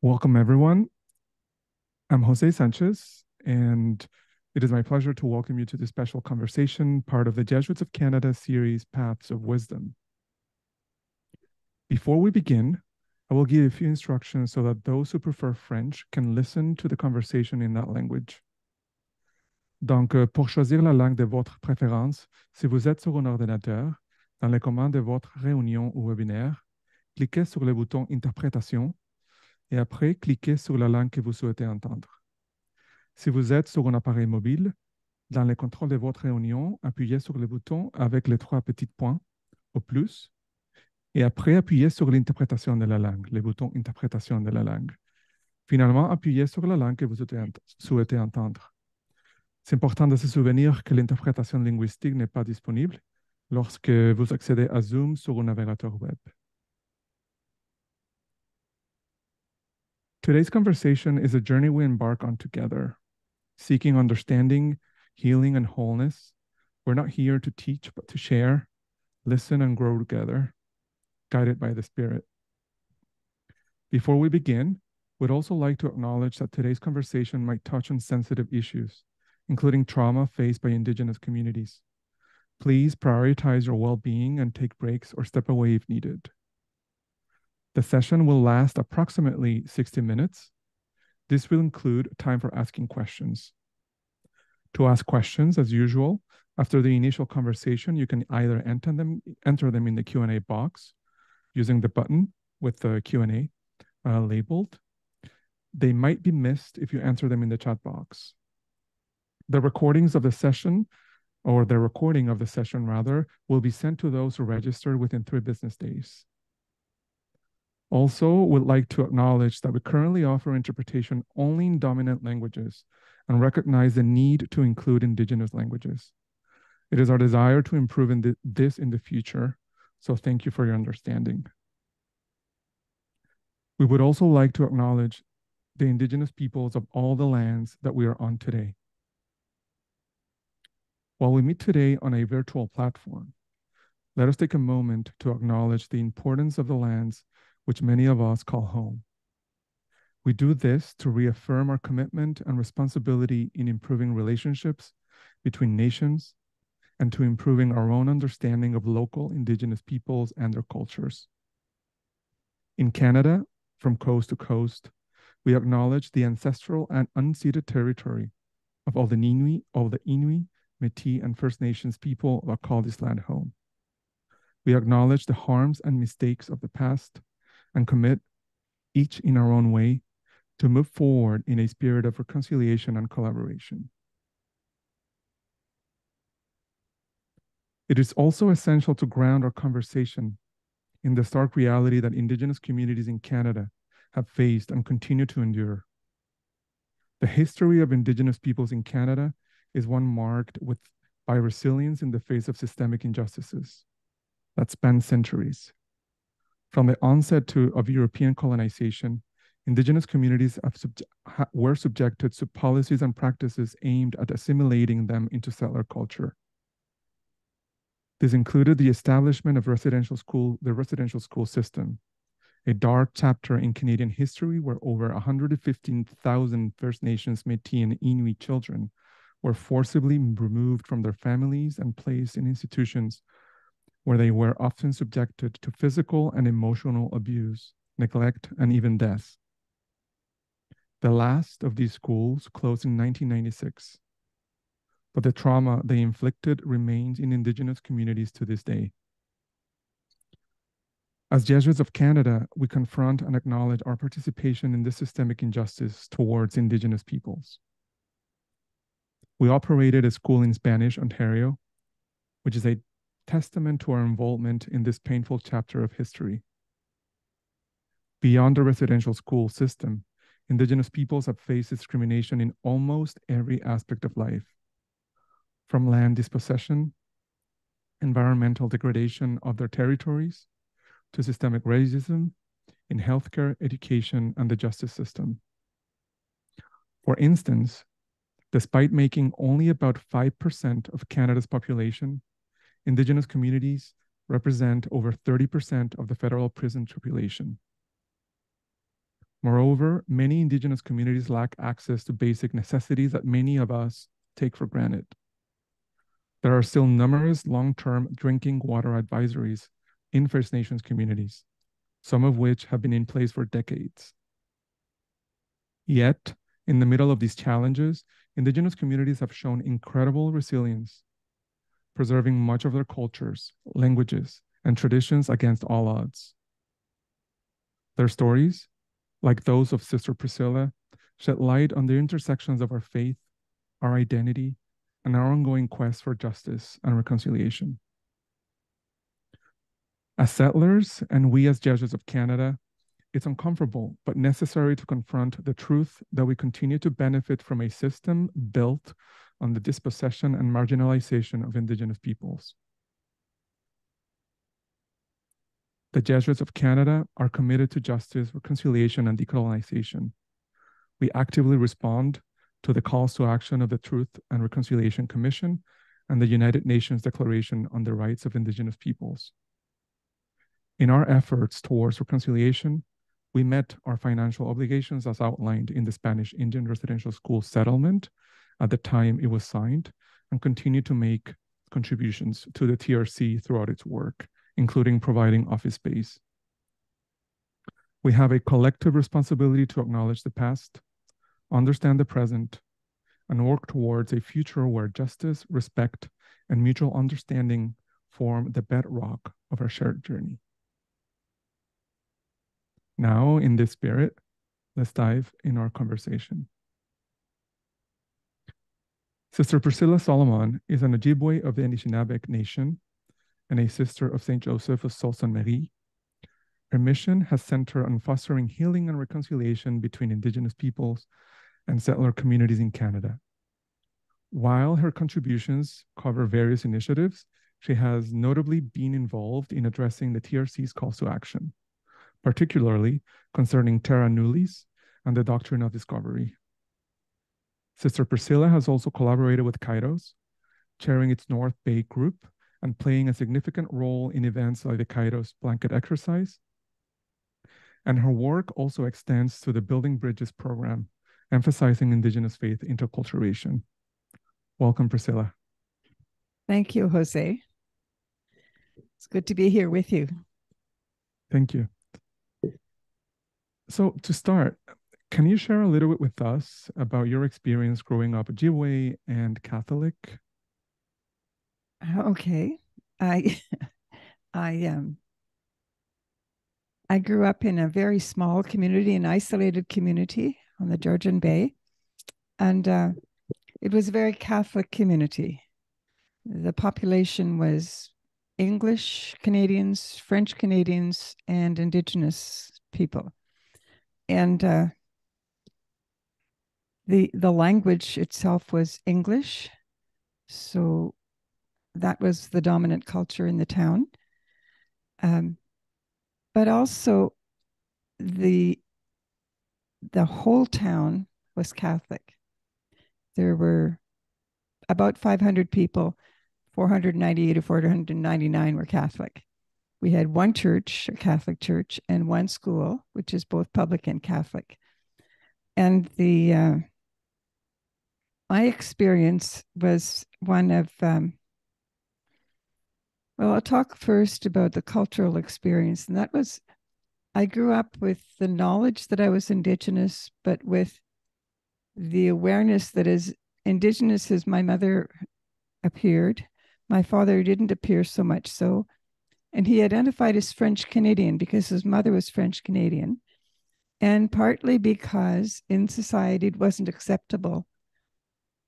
Welcome, everyone. I'm Jose Sanchez, and it is my pleasure to welcome you to this special conversation, part of the Jesuits of Canada series, Paths of Wisdom. Before we begin, I will give a few instructions so that those who prefer French can listen to the conversation in that language. Donc, pour choisir la langue de votre préférence, si vous êtes sur un ordinateur, dans les commandes de votre réunion ou webinaire, cliquez sur le bouton Interprétation et après, cliquez sur la langue que vous souhaitez entendre. Si vous êtes sur un appareil mobile, dans le contrôle de votre réunion, appuyez sur le bouton avec les trois petits points au plus et après appuyez sur l'interprétation de la langue, le bouton interprétation de la langue. Finalement, appuyez sur la langue que vous souhaitez entendre. C'est important de se souvenir que l'interprétation linguistique n'est pas disponible lorsque vous accédez à Zoom sur un navigateur web. Today's conversation is a journey we embark on together, seeking understanding, healing, and wholeness. We're not here to teach, but to share, listen, and grow together, guided by the Spirit. Before we begin, we'd also like to acknowledge that today's conversation might touch on sensitive issues, including trauma faced by Indigenous communities. Please prioritize your well-being and take breaks or step away if needed. The session will last approximately 60 minutes. This will include time for asking questions. To ask questions, as usual, after the initial conversation, you can either enter them in the Q&A box using the button with the Q&A labeled. They might be missed if you enter them in the chat box. The recordings of the session, or the recording of the session rather, will be sent to those who registered within 3 business days. Also, would like to acknowledge that we currently offer interpretation only in dominant languages and recognize the need to include Indigenous languages. It is our desire to improve this in the future, so thank you for your understanding. We would also like to acknowledge the Indigenous peoples of all the lands that we are on today. While we meet today on a virtual platform, let us take a moment to acknowledge the importance of the lands which many of us call home. We do this to reaffirm our commitment and responsibility in improving relationships between nations and to improving our own understanding of local Indigenous peoples and their cultures. In Canada, from coast to coast, we acknowledge the ancestral and unceded territory of all the Inuit, Métis, and First Nations people that call this land home. We acknowledge the harms and mistakes of the past and commit, each in our own way, to move forward in a spirit of reconciliation and collaboration. It is also essential to ground our conversation in the stark reality that Indigenous communities in Canada have faced and continue to endure. The history of Indigenous peoples in Canada is one marked by resilience in the face of systemic injustices that span centuries. From the onset of European colonization, Indigenous communities were subjected to policies and practices aimed at assimilating them into settler culture. This included the establishment of the residential school system, a dark chapter in Canadian history where over 115,000 First Nations, Métis, and Inuit children were forcibly removed from their families and placed in institutions where they were often subjected to physical and emotional abuse, neglect, and even death. The last of these schools closed in 1996, but the trauma they inflicted remains in Indigenous communities to this day. As Jesuits of Canada, we confront and acknowledge our participation in this systemic injustice towards Indigenous peoples. We operated a school in Spanish, Ontario, which is a testament to our involvement in this painful chapter of history. Beyond the residential school system, Indigenous peoples have faced discrimination in almost every aspect of life, from land dispossession, environmental degradation of their territories, to systemic racism in healthcare, education, and the justice system. For instance, despite making only about 5% of Canada's population, Indigenous communities represent over 30% of the federal prison population. Moreover, many Indigenous communities lack access to basic necessities that many of us take for granted. There are still numerous long-term drinking water advisories in First Nations communities, some of which have been in place for decades. Yet, in the middle of these challenges, Indigenous communities have shown incredible resilience, preserving much of their cultures, languages, and traditions against all odds. Their stories, like those of Sister Priscilla, shed light on the intersections of our faith, our identity, and our ongoing quest for justice and reconciliation. As settlers, and we as Jesuits of Canada, it's uncomfortable but necessary to confront the truth that we continue to benefit from a system built on the dispossession and marginalization of Indigenous peoples. The Jesuits of Canada are committed to justice, reconciliation, and decolonization. We actively respond to the calls to action of the Truth and Reconciliation Commission and the United Nations Declaration on the Rights of Indigenous Peoples. In our efforts towards reconciliation, we met our financial obligations as outlined in the Spanish Indian Residential School Settlement at the time it was signed, and continue to make contributions to the TRC throughout its work, including providing office space. We have a collective responsibility to acknowledge the past, understand the present, and work towards a future where justice, respect, and mutual understanding form the bedrock of our shared journey. Now, in this spirit, let's dive in our conversation. Sister Priscilla Solomon is an Ojibway of the Anishinaabe Nation and a sister of St. Joseph of Sault Ste. Marie. Her mission has centered on fostering healing and reconciliation between Indigenous peoples and settler communities in Canada. While her contributions cover various initiatives, she has notably been involved in addressing the TRC's calls to action, particularly concerning terra nullius and the doctrine of discovery. Sister Priscilla has also collaborated with Kairos, chairing its North Bay group and playing a significant role in events like the Kairos blanket exercise. And her work also extends to the Building Bridges program, emphasizing Indigenous faith interculturation. Welcome, Priscilla. Thank you, Jose. It's good to be here with you. Thank you. So to start, can you share a little bit with us about your experience growing up Ojibway and Catholic? Okay. I grew up in a very small community, an isolated community on the Georgian Bay. And it was a very Catholic community. The population was English Canadians, French Canadians, and Indigenous people. And the language itself was English. So that was the dominant culture in the town. But also the whole town was Catholic. There were about 500 people, 498 or 499 were Catholic. We had one church, a Catholic church, and one school, which is both public and Catholic. And my experience was one of, well, I'll talk first about the cultural experience. And that was, I grew up with the knowledge that I was Indigenous, but with the awareness that as Indigenous as my mother appeared, my father didn't appear so much so. And he identified as French Canadian because his mother was French Canadian, and partly because in society it wasn't acceptable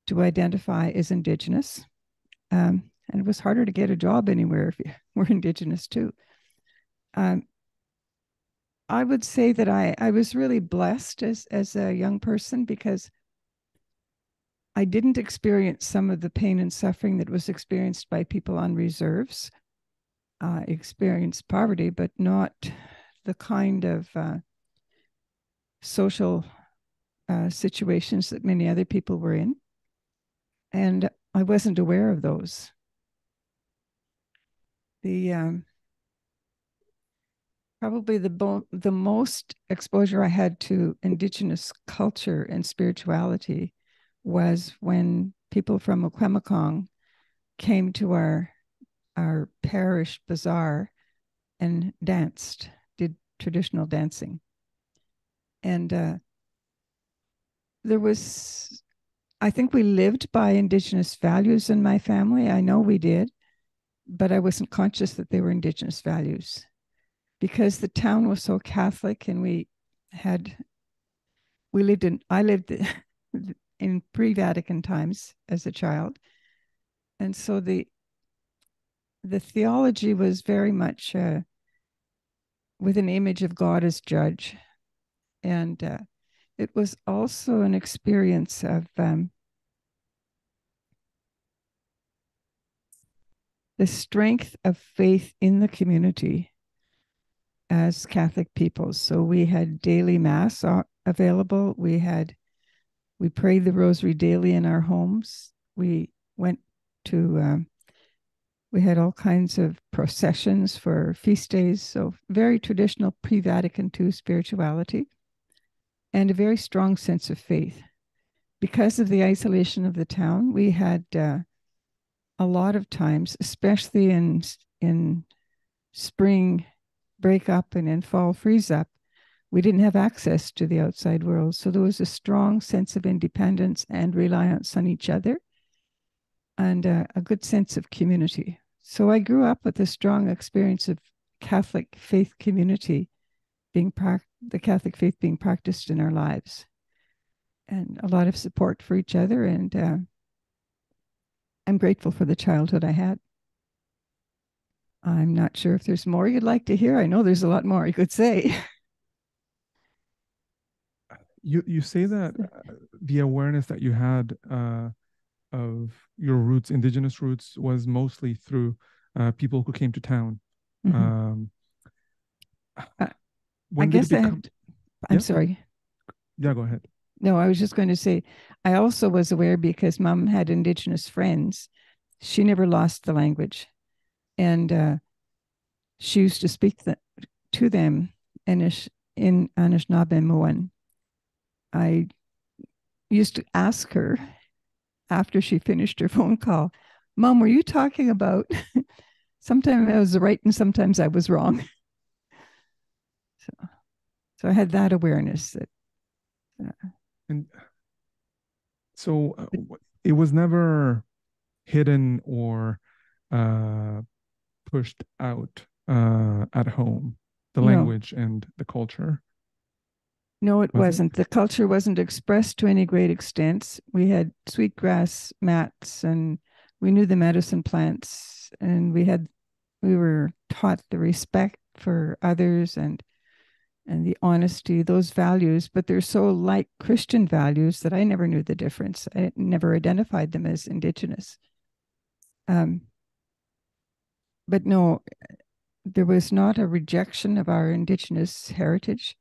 to identify as Indigenous. And it was harder to get a job anywhere if you were Indigenous too. I would say that I was really blessed as a young person because I didn't experience some of the pain and suffering that was experienced by people on reserves. Experienced poverty, but not the kind of social situations that many other people were in. And I wasn't aware of those. Probably the most exposure I had to Indigenous culture and spirituality was when people from Okwemekong came to our parish bazaar and danced, did traditional dancing. And there was, I think we lived by Indigenous values in my family. I know we did, but I wasn't conscious that they were Indigenous values because the town was so Catholic, and I lived in pre-Vatican times as a child. And so the theology was very much with an image of God as judge. And it was also an experience of the strength of faith in the community as Catholic people. So we had daily mass available. We prayed the rosary daily in our homes. We went to we had all kinds of processions for feast days. So very traditional pre-Vatican II spirituality and a very strong sense of faith. Because of the isolation of the town, we had a lot of times, especially in spring break up and in fall freeze up, we didn't have access to the outside world. So there was a strong sense of independence and reliance on each other, and a good sense of community. So I grew up with a strong experience of Catholic faith community, the Catholic faith being practiced in our lives, and a lot of support for each other. And I'm grateful for the childhood I had. I'm not sure if there's more you'd like to hear. I know there's a lot more you could say. You say that the awareness that you had of your roots, Indigenous roots, was mostly through people who came to town. Mm-hmm. When I did guess it become? I'm sorry. Yeah, go ahead. No, I was just going to say, I also was aware because Mom had Indigenous friends. She never lost the language. And she used to speak to them in Anishinaabe. I used to ask her after she finished her phone call, Mom, were you talking about? Sometimes I was right and sometimes I was wrong. So I had that awareness that. And so it was never hidden or pushed out at home, the language and the culture. No, it wasn't. The culture wasn't expressed to any great extent. We had sweetgrass mats, and we knew the medicine plants, and we were taught the respect for others and the honesty, those values, but they're so like Christian values that I never knew the difference. I never identified them as Indigenous. But no, there was not a rejection of our Indigenous heritage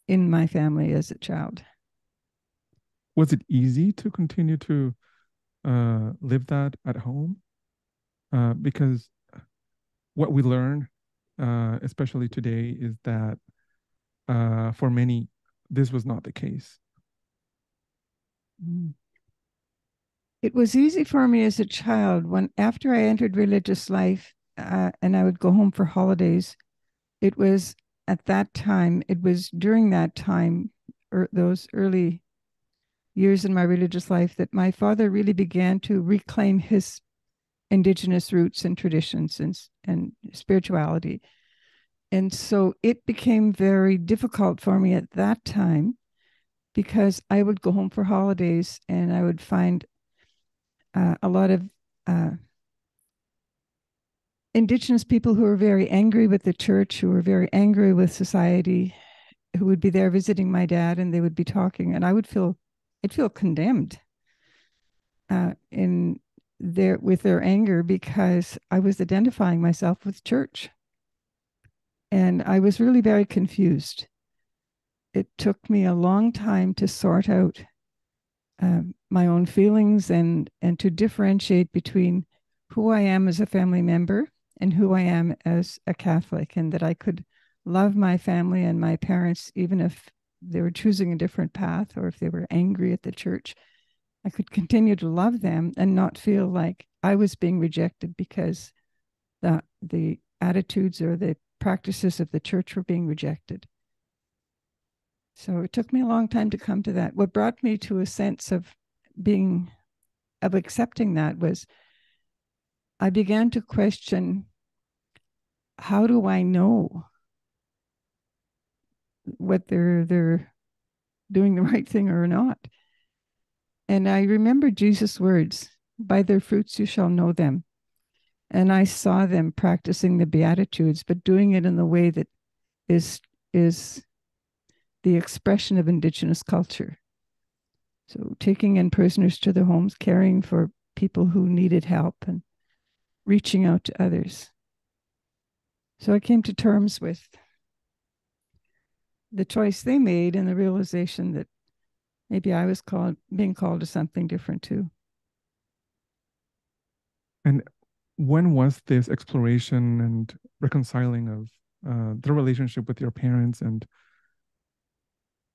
in my family as a child. Was it easy to continue to live that at home? Because what we learn, especially today, is that for many, this was not the case. It was easy for me as a child. After I entered religious life, and I would go home for holidays, it was during that time, or those early years in my religious life, that my father really began to reclaim his Indigenous roots and traditions and spirituality. And so it became very difficult for me at that time because I would go home for holidays and I would find a lot of Indigenous people who were very angry with the church, who were very angry with society, who would be there visiting my dad, and they would be talking, and I'd feel condemned with their anger because I was identifying myself with church, and I was really very confused. It took me a long time to sort out my own feelings and to differentiate between who I am as a family member and who I am as a Catholic, and that I could love my family and my parents, even if they were choosing a different path or if they were angry at the church. I could continue to love them and not feel like I was being rejected because the attitudes or the practices of the church were being rejected. So it took me a long time to come to that. What brought me to a sense of accepting that was I began to question, how do I know what they're doing the right thing or not? And I remember Jesus' words, by their fruits you shall know them. And I saw them practicing the Beatitudes, but doing it in the way that is the expression of Indigenous culture. So taking in prisoners to their homes, caring for people who needed help, and reaching out to others. So I came to terms with the choice they made and the realization that maybe I was being called to something different too. And when was this exploration and reconciling of the relationship with your parents and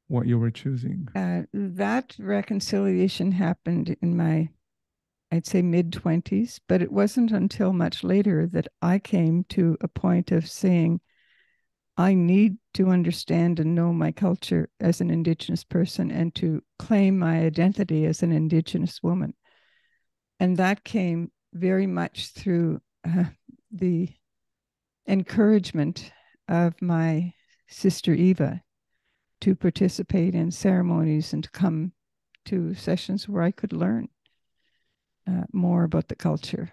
what you were choosing? That reconciliation happened in my, I'd say, mid-20s, but it wasn't until much later that I came to a point of saying, I need to understand and know my culture as an Indigenous person and to claim my identity as an Indigenous woman. And that came very much through the encouragement of my sister Eva to participate in ceremonies and to come to sessions where I could learn more about the culture.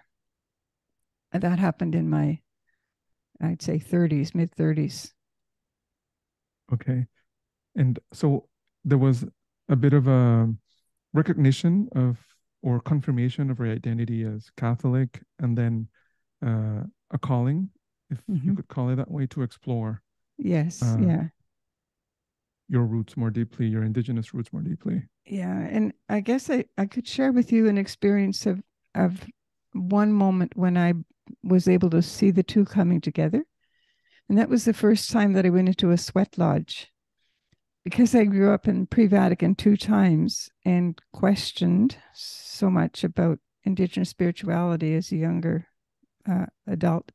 And that happened in my, I'd say, 30s, mid-30s. Okay. And so there was a bit of a recognition of or confirmation of your identity as Catholic, and then a calling, if you could call it that way, to explore Yes, your roots more deeply, your Indigenous roots more deeply. Yeah, and I guess I could share with you an experience of one moment when I was able to see the two coming together. And that was the first time that I went into a sweat lodge. Because I grew up in pre-Vatican II times and questioned so much about Indigenous spirituality as a younger adult,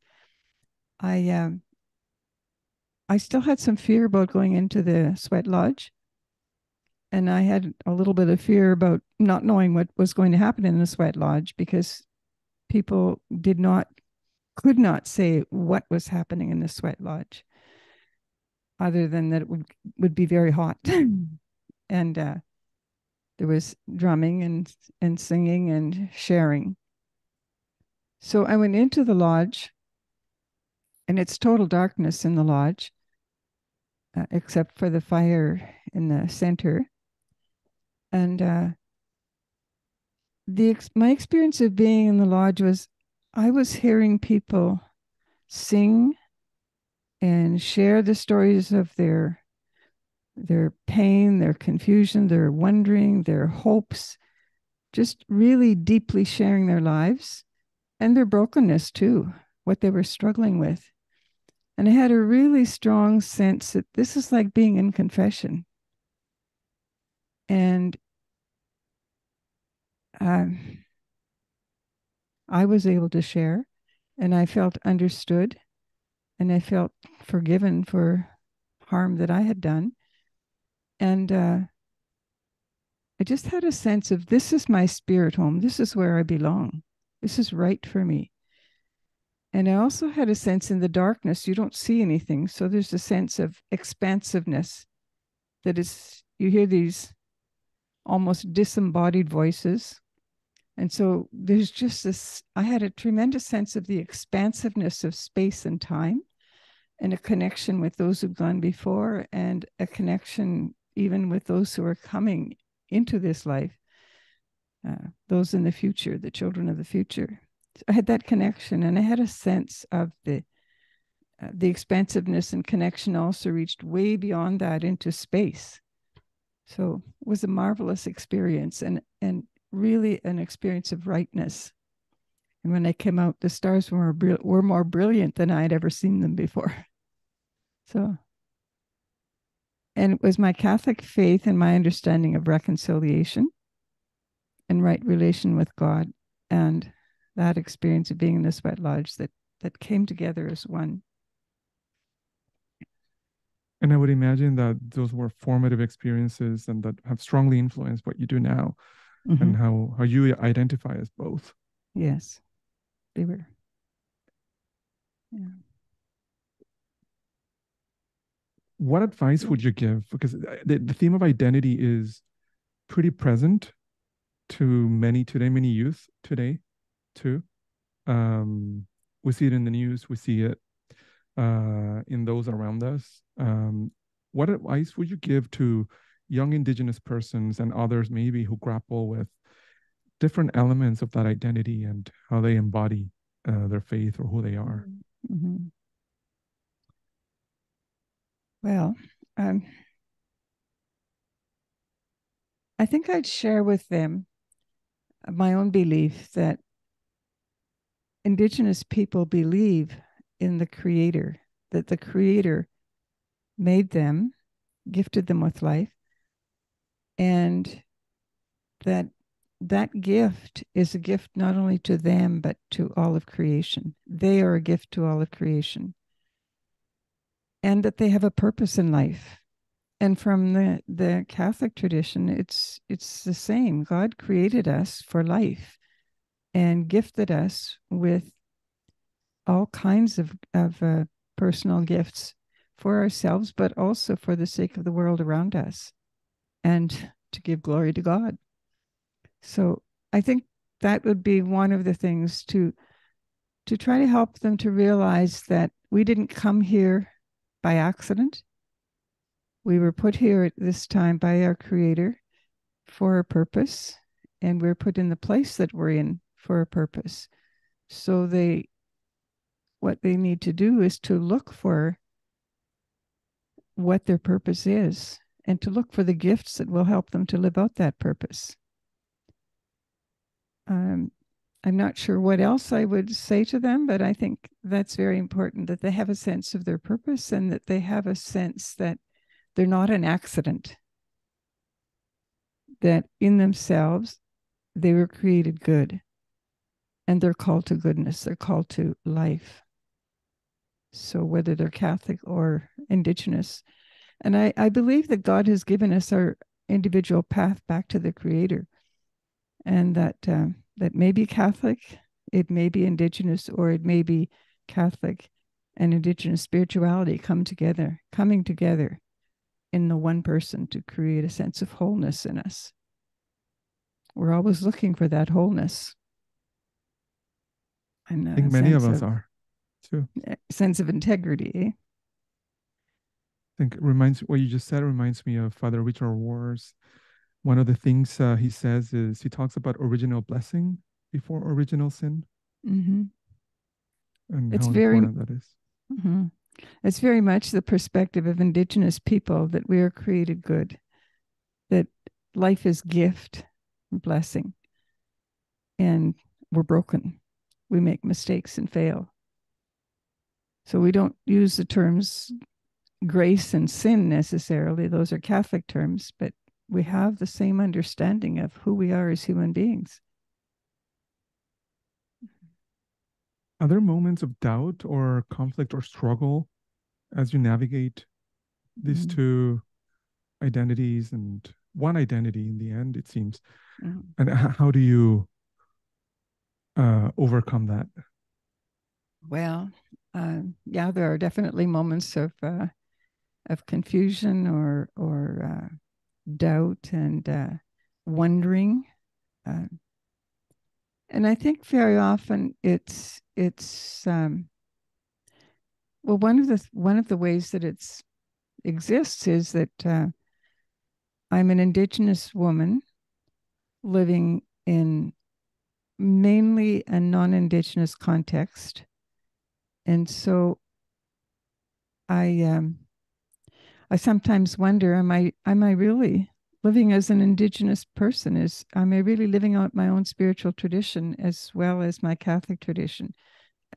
I still had some fear about going into the sweat lodge. And I had a little bit of fear about not knowing what was going to happen in the sweat lodge, because people could not say what was happening in the sweat lodge, other than that it would be very hot. And there was drumming and singing and sharing. So I went into the lodge, and it's total darkness in the lodge, except for the fire in the center. And my experience of being in the lodge was I was hearing people sing and share the stories of their pain, their confusion, their wondering, their hopes, just really deeply sharing their lives and their brokenness too, what they were struggling with. And I had a really strong sense that this is like being in confession. And I was able to share, and I felt understood, and I felt forgiven for harm that I had done. And I just had a sense of, this is my spirit home. This is where I belong. This is right for me. And I also had a sense in the darkness, you don't see anything. So there's a sense of expansiveness that is, you hear these almost disembodied voices. And so there's just this, I had a tremendous sense of the expansiveness of space and time, and a connection with those who've gone before, and a connection even with those who are coming into this life, those in the future, the children of the future. I had that connection, and I had a sense of the expansiveness and connection also reached way beyond that into space. So it was a marvelous experience, and really an experience of rightness. And when I came out, the stars were more brilliant than I had ever seen them before. So, and it was my Catholic faith and my understanding of reconciliation and right relation with God, and that experience of being in the sweat lodge that came together as one. And I would imagine that those were formative experiences and that have strongly influenced what you do now, and how you identify as both. Yes, they were. Yeah. What advice would you give? Because the theme of identity is pretty present to many today, many youth today too. We see it in the news, we see it in those around us. What advice would you give to young Indigenous persons and others maybe who grapple with different elements of that identity and how they embody their faith or who they are? Mm-hmm. Well, I think I'd share with them my own belief that Indigenous people believe in the Creator, that the Creator made them, gifted them with life, and that gift is a gift not only to them, but to all of creation. They are a gift to all of creation. And that they have a purpose in life. And from the Catholic tradition, it's the same. God created us for life and gifted us with all kinds of personal gifts for ourselves, but also for the sake of the world around us and to give glory to God. So I think that would be one of the things to try to help them to realize that we didn't come here by accident. We were put here at this time by our Creator for a purpose, and we're put in the place that we're in for a purpose. So what they need to do is to look for what their purpose is and to look for the gifts that will help them to live out that purpose. I'm not sure what else I would say to them, but I think that's very important, that they have a sense of their purpose and that they have a sense that they're not an accident, that in themselves, they were created good and they're called to goodness, they're called to life. So whether they're Catholic or Indigenous, and I believe that God has given us our individual path back to the Creator, and that may be Catholic, it may be Indigenous, or it may be Catholic and Indigenous spirituality coming together in the one person to create a sense of wholeness in us. We're always looking for that wholeness. And I think many of us are too. Sense of integrity. Eh? I think what you just said reminds me of Father Richard Rohr's. One of the things he says is he talks about original blessing before original sin. Mm-hmm. And how important that is. Mm-hmm. It's very much the perspective of Indigenous people that we are created good, that life is gift, blessing, and we're broken. We make mistakes and fail. So we don't use the terms grace and sin necessarily. Those are Catholic terms, but we have the same understanding of who we are as human beings. Are there moments of doubt or conflict or struggle as you navigate these two identities and one identity in the end, it seems? And how do you overcome that? Well, yeah, there are definitely moments of confusion or doubt and wondering, and I think very often it's well, one of the ways that it exists is that I'm an Indigenous woman living in mainly a non-Indigenous context, and so I sometimes wonder, am I really living as an Indigenous person is, am I really living out my own spiritual tradition as well as my Catholic tradition?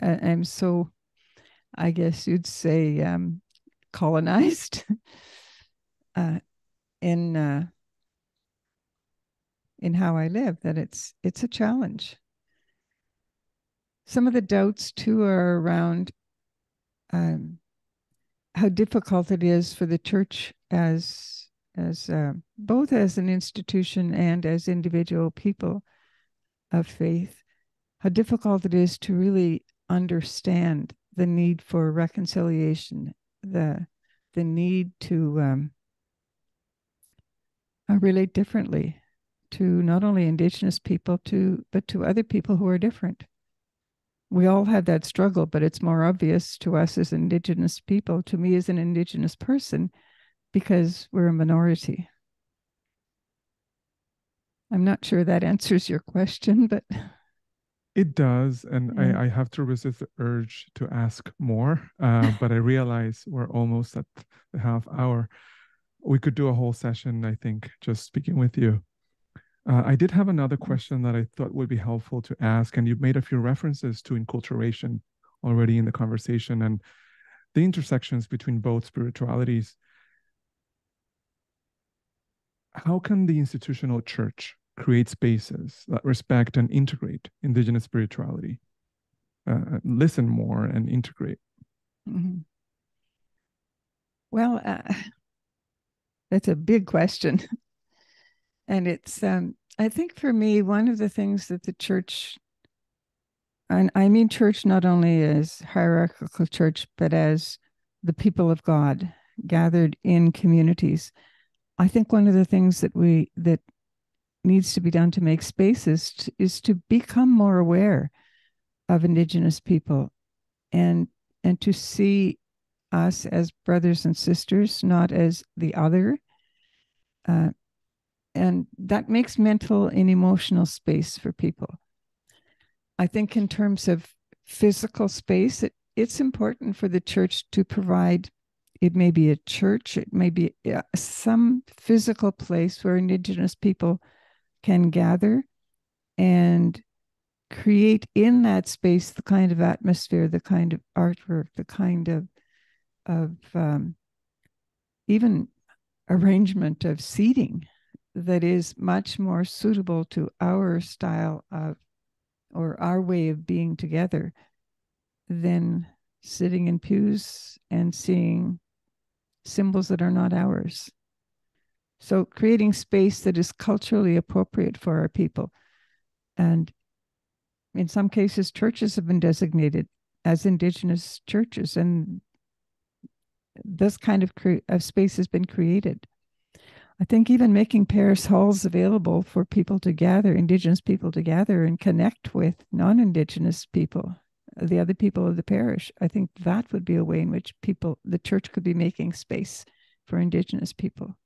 I'm so, I guess you'd say, colonized in how I live, that it's a challenge. Some of the doubts too are around how difficult it is for the church as both as an institution and as individual people of faith, how difficult it is to really understand the need for reconciliation, the need to relate differently to not only Indigenous people, but to other people who are different. We all have that struggle, but it's more obvious to us as Indigenous people, to me as an Indigenous person, because we're a minority. I'm not sure that answers your question, but it does. And yeah. I have to resist the urge to ask more, but I realize we're almost at the half hour. We could do a whole session, I think, just speaking with you. I did have another question that I thought would be helpful to ask, and you've made a few references to enculturation already in the conversation and the intersections between both spiritualities. How can the institutional church create spaces that respect and integrate Indigenous spirituality, listen more and integrate? Mm-hmm. Well, that's a big question. And it's, I think for me, one of the things that the church, and I mean church not only as hierarchical church, but as the people of God gathered in communities. I think one of the things that needs to be done to make spaces is to become more aware of Indigenous people and to see us as brothers and sisters, not as the other. And that makes mental and emotional space for people. I think in terms of physical space, it's important for the church to provide, it may be a church, it may be some physical place where Indigenous people can gather and create in that space the kind of atmosphere, the kind of artwork, the kind of even arrangement of seating that is much more suitable to our style of, or our way of being together, than sitting in pews and seeing symbols that are not ours. So creating space that is culturally appropriate for our people. And in some cases, churches have been designated as Indigenous churches, and this kind of space has been created. I think even making parish halls available for people to gather, Indigenous people to gather and connect with non-Indigenous people, the other people of the parish. I think that would be a way in which the church could be making space for Indigenous people.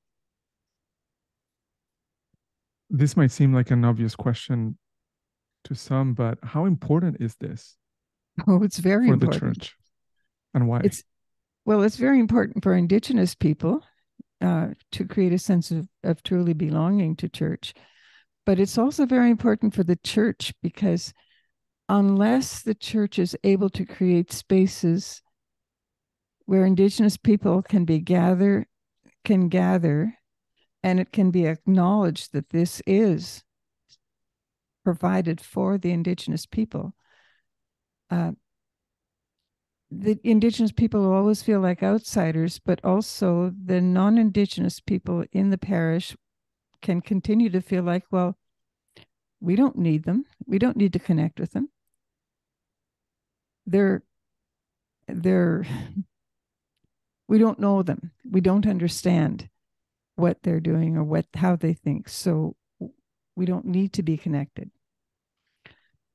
This might seem like an obvious question to some, but how important is this? Oh, it's very for important. the church, and why? It's very important for Indigenous people to create a sense of truly belonging to church. But it's also very important for the church, because unless the church is able to create spaces where Indigenous people can gather, and it can be acknowledged that this is provided for the Indigenous people, the Indigenous people will always feel like outsiders, but also the non-Indigenous people in the parish can continue to feel like, well, we don't need them. We don't need to connect with them. They're we don't know them. We don't understand what they're doing or how they think. So we don't need to be connected.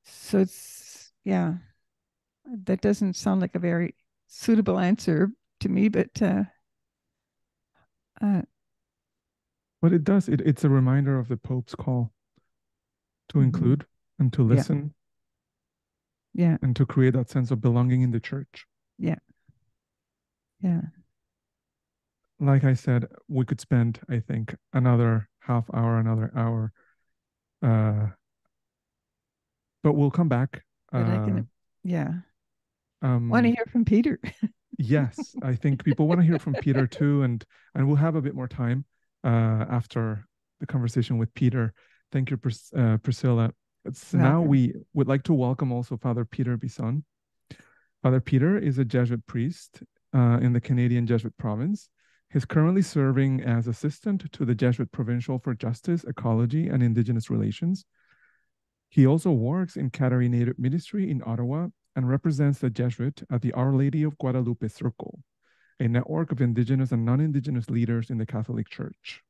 So it's, yeah, that doesn't sound like a very suitable answer to me, but it does. It's a reminder of the Pope's call to include and to listen. Yeah. And to create that sense of belonging in the church. Yeah. Yeah. like I said, we could spend, I think, another half hour, another hour, uh, but we'll come back. But I Uh, can, yeah, want to um, hear from Peter. yes, I think people want to hear from Peter too, and we'll have a bit more time after the conversation with Peter. Thank you, Priscilla. So now Welcome. we would like to welcome also Father Peter Bisson. Father Peter is a Jesuit priest in the Canadian Jesuit province. He's currently serving as assistant to the Jesuit Provincial for Justice, Ecology, and Indigenous Relations. He also works in Catari Native Ministry in Ottawa and represents the Jesuit at the Our Lady of Guadalupe Circle, a network of Indigenous and non-Indigenous leaders in the Catholic Church.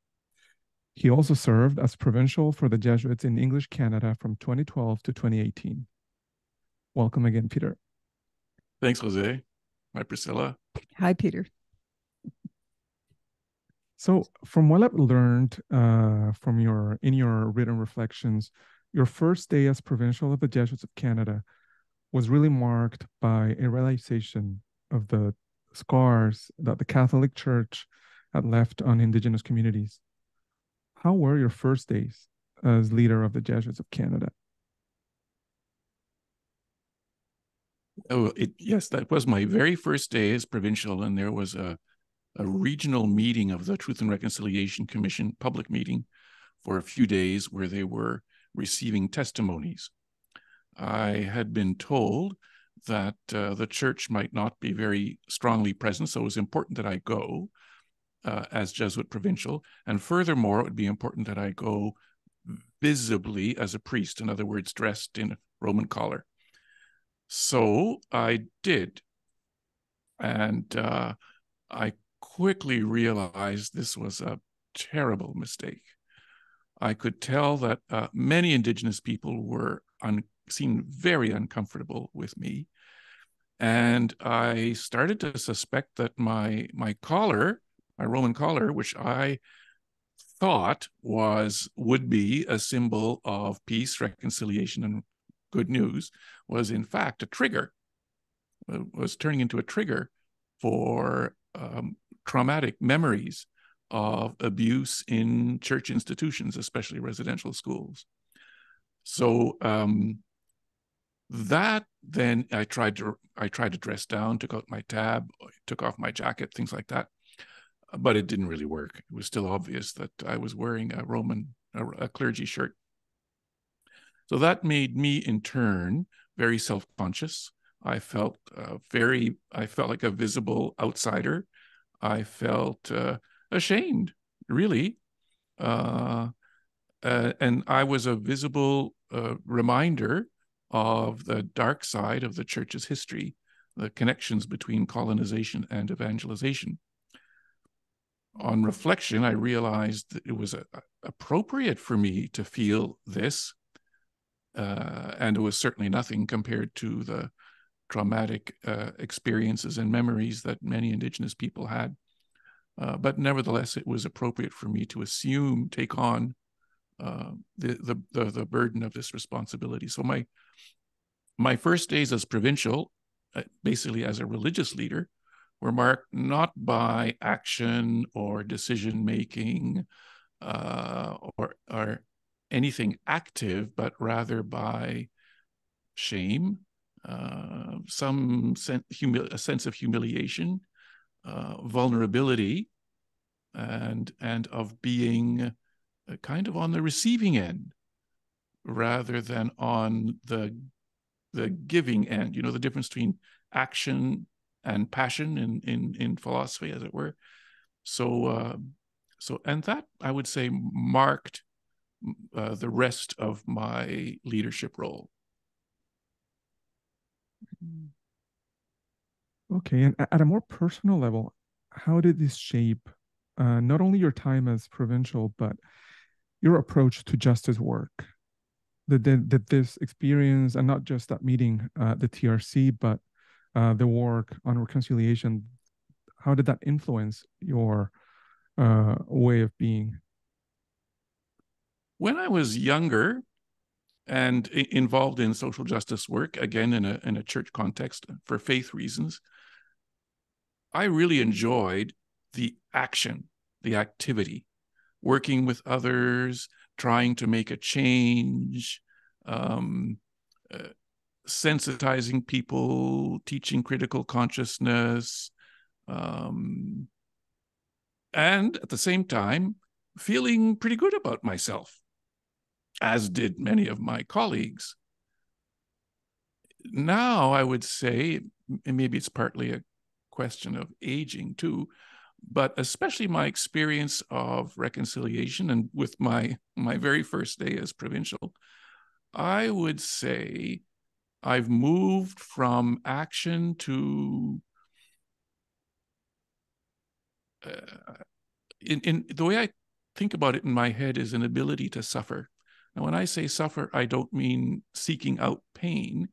He also served as provincial for the Jesuits in English Canada from 2012 to 2018. Welcome again, Peter. Thanks, Jose. Hi, Priscilla. Hi, Peter. So, from what I've learned from in your written reflections, your first day as provincial of the Jesuits of Canada was really marked by a realization of the scars that the Catholic Church had left on Indigenous communities. How were your first days as leader of the Jesuits of Canada? Oh, yes, that was my very first day as provincial, and there was a regional meeting of the Truth and Reconciliation Commission, public meeting, for a few days where they were receiving testimonies. I had been told that the church might not be very strongly present, so it was important that I go as Jesuit provincial, and furthermore, it would be important that I go visibly as a priest, in other words, dressed in a Roman collar. So I did, and I quickly realized this was a terrible mistake. I could tell that many Indigenous people seemed very uncomfortable with me, and I started to suspect that my collar, my Roman collar, which I thought would be a symbol of peace, reconciliation, and good news, was in fact a trigger. It was turning into a trigger for traumatic memories of abuse in church institutions, especially residential schools. So that then I tried to dress down, took out my tab, took off my jacket, things like that, but it didn't really work. It was still obvious that I was wearing a clergy shirt. So that made me, in turn, very self-conscious. I felt like a visible outsider. I felt ashamed, really. And I was a visible reminder of the dark side of the church's history, the connections between colonization and evangelization. On reflection, I realized that it was appropriate for me to feel this, and it was certainly nothing compared to the traumatic experiences and memories that many Indigenous people had. But nevertheless, it was appropriate for me to take on the burden of this responsibility. So my first days as provincial, basically as a religious leader, were marked not by action or decision-making or anything active, but rather by shame, a sense of humiliation, vulnerability, and of being kind of on the receiving end rather than on the giving end. You know, the difference between action and passion in philosophy, as it were. So and that, I would say, marked the rest of my leadership role. Okay, and at a more personal level, how did this shape not only your time as provincial, but your approach to justice work? Did this experience, and not just that meeting, the TRC, but the work on reconciliation, how did that influence your way of being? When I was younger and involved in social justice work, again in a church context for faith reasons, I really enjoyed the action, the activity, working with others, trying to make a change, sensitizing people, teaching critical consciousness, and at the same time, feeling pretty good about myself, as did many of my colleagues. Now, I would say, and maybe it's partly a question of aging too, but especially my experience of reconciliation and with my very first day as provincial, I would say I've moved from action to in the way I think about it in my head is an ability to suffer. And when I say suffer, I don't mean seeking out pain.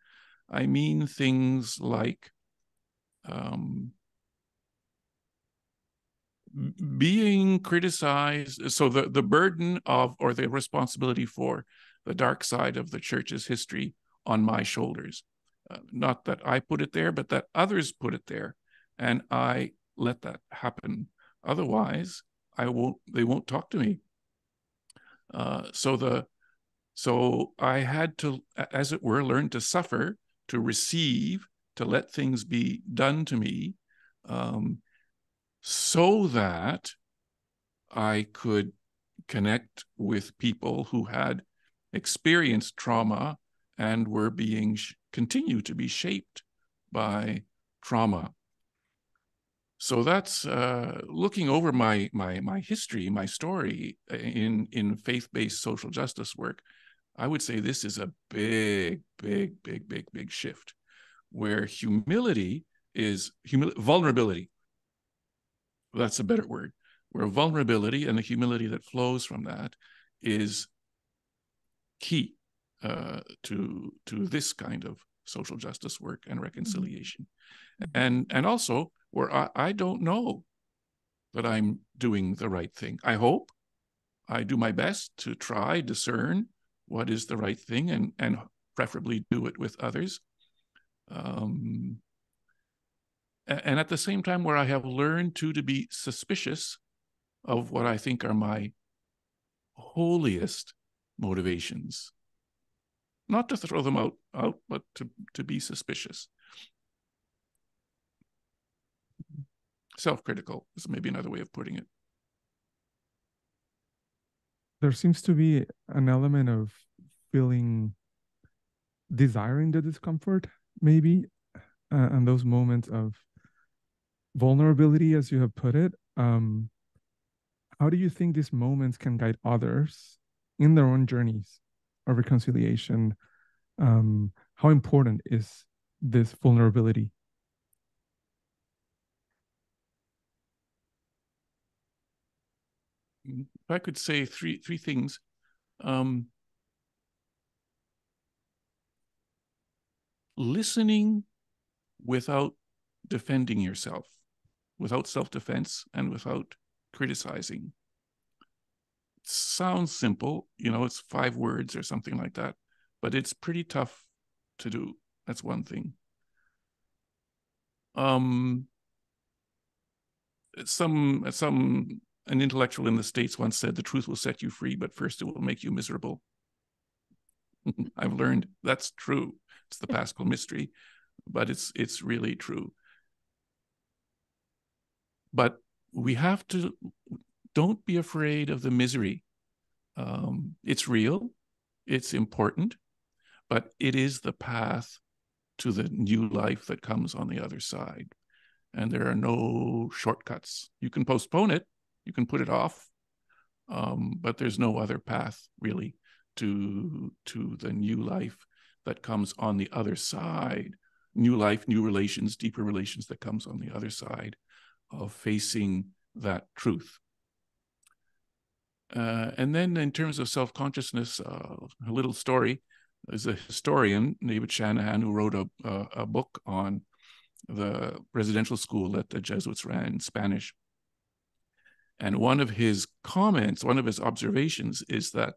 I mean things like being criticized. So the burden of, or the responsibility for the dark side of the church's history on my shoulders. Not that I put it there, but that others put it there. And I let that happen. Otherwise, they won't talk to me. So I had to, as it were, learn to suffer, to receive, to let things be done to me, so that I could connect with people who had experienced trauma and were being continue to be shaped by trauma. So that's looking over my history, my story in faith-based social justice work. I would say this is a big shift, where humility is vulnerability. That's a better word. Where vulnerability and the humility that flows from that is key to this kind of social justice work and reconciliation. Mm-hmm. And also where I don't know that I'm doing the right thing. I hope I do my best to try, discern what is the right thing, and preferably do it with others. And at the same time, where I have learned to be suspicious of what I think are my holiest motivations. Not to throw them out, but to be suspicious. Self-critical is maybe another way of putting it. There seems to be an element of desiring the discomfort, maybe, and those moments of vulnerability, as you have put it. How do you think these moments can guide others in their own journeys of reconciliation? How important is this vulnerability? If I could say three things. Listening without defending yourself, without self-defense, and without criticizing. It sounds simple, it's 5 words or something like that, but it's pretty tough to do. That's one thing. An intellectual in the States once said, "The truth will set you free, but first it will make you miserable." I've learned that's true. It's the Paschal mystery, but it's really true. But we have to, don't be afraid of the misery. It's real, it's important, but it is the path to the new life that comes on the other side. And there are no shortcuts. You can postpone it, you can put it off, but there's no other path really to the new life that comes on the other side. New life, new relations, deeper relations that comes on the other side of facing that truth. And then in terms of self-consciousness, a little story. There's a historian, David Shanahan, who wrote a book on the residential school that the Jesuits ran in Spanish. And one of his comments, one of his observations is that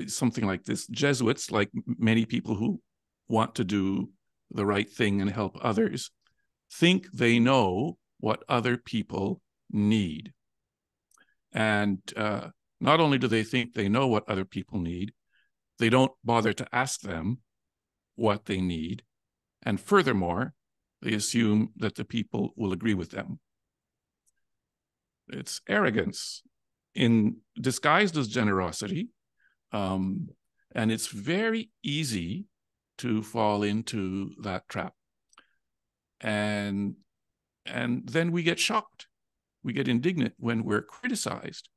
something like this: Jesuits, like many people who want to do the right thing and help others, think they know what other people need. And not only do they think they know what other people need, they don't bother to ask them what they need. And furthermore, they assume that the people will agree with them. It's arrogance disguised as generosity. And it's very easy to fall into that trap. And then we get shocked. We get indignant when we're criticized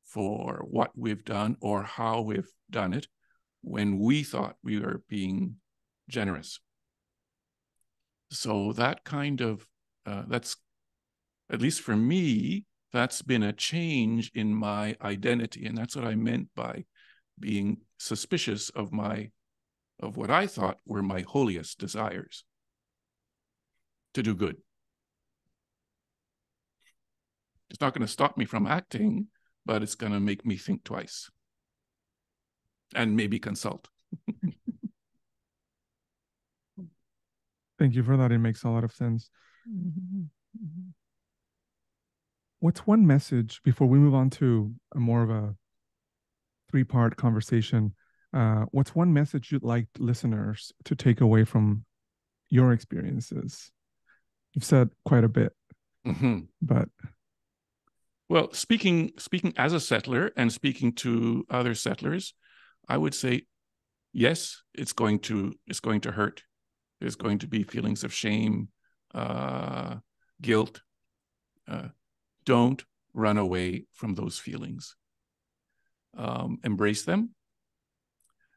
for what we've done or how we've done it when we thought we were being generous. So that kind of, that's, at least for me, that's been a change in my identity. And that's what I meant by being suspicious of what I thought were my holiest desires, to do good. It's not going to stop me from acting, but it's going to make me think twice and maybe consult. Thank you for that. It makes a lot of sense. What's one message, before we move on to a more of a three-part conversation, what's one message you'd like listeners to take away from your experiences? You've said quite a bit, but... Well, speaking as a settler and speaking to other settlers, I would say, yes, it's going to hurt. There's going to be feelings of shame, guilt. Don't run away from those feelings. Embrace them.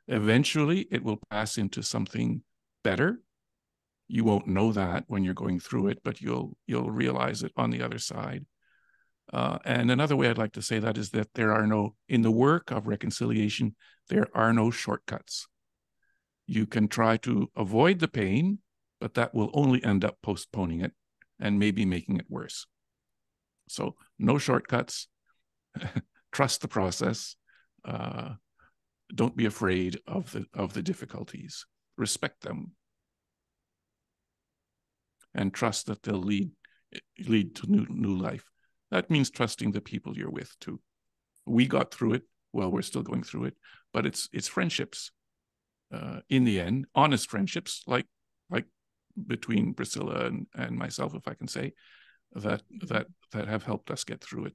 Eventually, it will pass into something better. You won't know that when you're going through it, but you'll realize it on the other side. And another way I'd like to say that is that in the work of reconciliation, there are no shortcuts. You can try to avoid the pain, but that will only end up postponing it and maybe making it worse. So no shortcuts. Trust the process. Don't be afraid of the difficulties. Respect them. And trust that they'll lead to new life. That means trusting the people you're with too. We got through it. Well, we're still going through it, but it's friendships. In the end, honest friendships, like between Priscilla and myself, if I can say, that have helped us get through it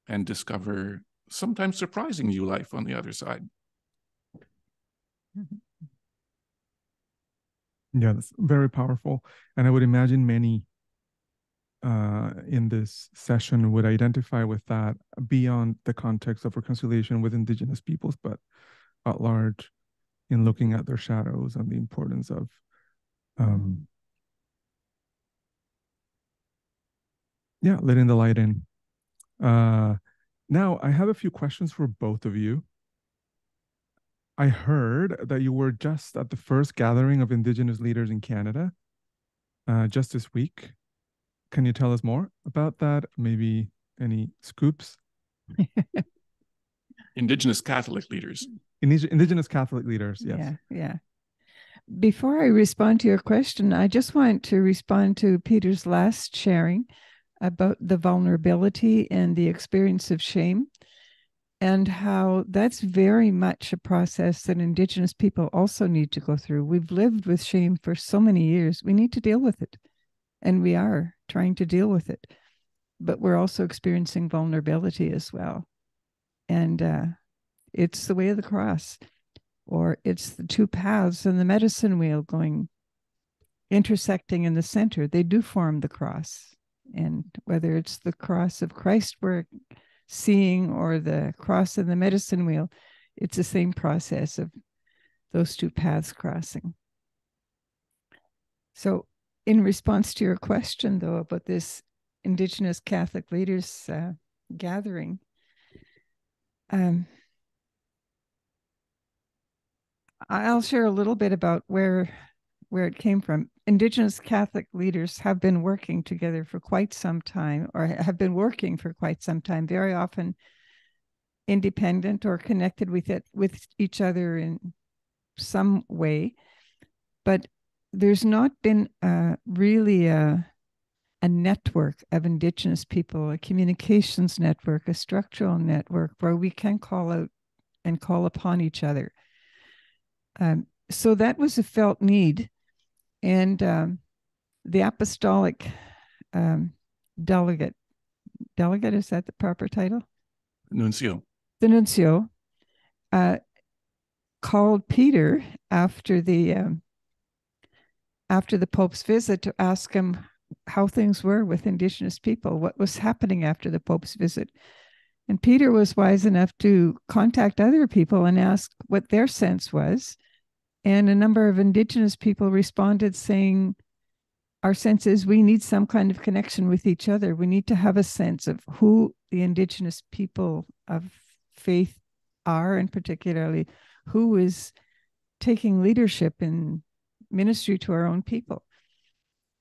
and discover sometimes surprising new life on the other side. Yeah, that's very powerful. And I would imagine many in this session would identify with that beyond the context of reconciliation with Indigenous peoples, but at large in looking at their shadows and the importance of letting the light in. Now, I have a few questions for both of you. I heard that you were just at the first gathering of Indigenous leaders in Canada just this week. Can you tell us more about that? Maybe any scoops? Indigenous Catholic leaders. Indigenous Catholic leaders, yes. Yeah. Before I respond to your question, I just want to respond to Peter's last sharing about the vulnerability and the experience of shame, and how that's very much a process that Indigenous people also need to go through. We've lived with shame for so many years. We need to deal with it. And we are trying to deal with it. But we're also experiencing vulnerability as well. And it's the way of the cross, or it's the two paths and the medicine wheel intersecting in the center. They do form the cross. And whether it's the cross of Christ we're seeing or the cross of the medicine wheel, it's the same process of those two paths crossing. So in response to your question, though, about this Indigenous Catholic leaders gathering, I'll share a little bit about where it came from. Indigenous Catholic leaders have been working together for quite some time, or have been working for quite some time, very often independent or connected with each other in some way. But there's not been really a a network of Indigenous people, a communications network, a structural network where we can call out and call upon each other. So that was a felt need. And the apostolic delegate, is that the proper title? Nuncio. The nuncio called Peter after the Pope's visit to ask him how things were with Indigenous people, what was happening after the Pope's visit. And Peter was wise enough to contact other people and ask what their sense was. And a number of Indigenous people responded saying, our sense is we need some kind of connection with each other. We need to have a sense of who the Indigenous people of faith are, and particularly who is taking leadership in ministry to our own people,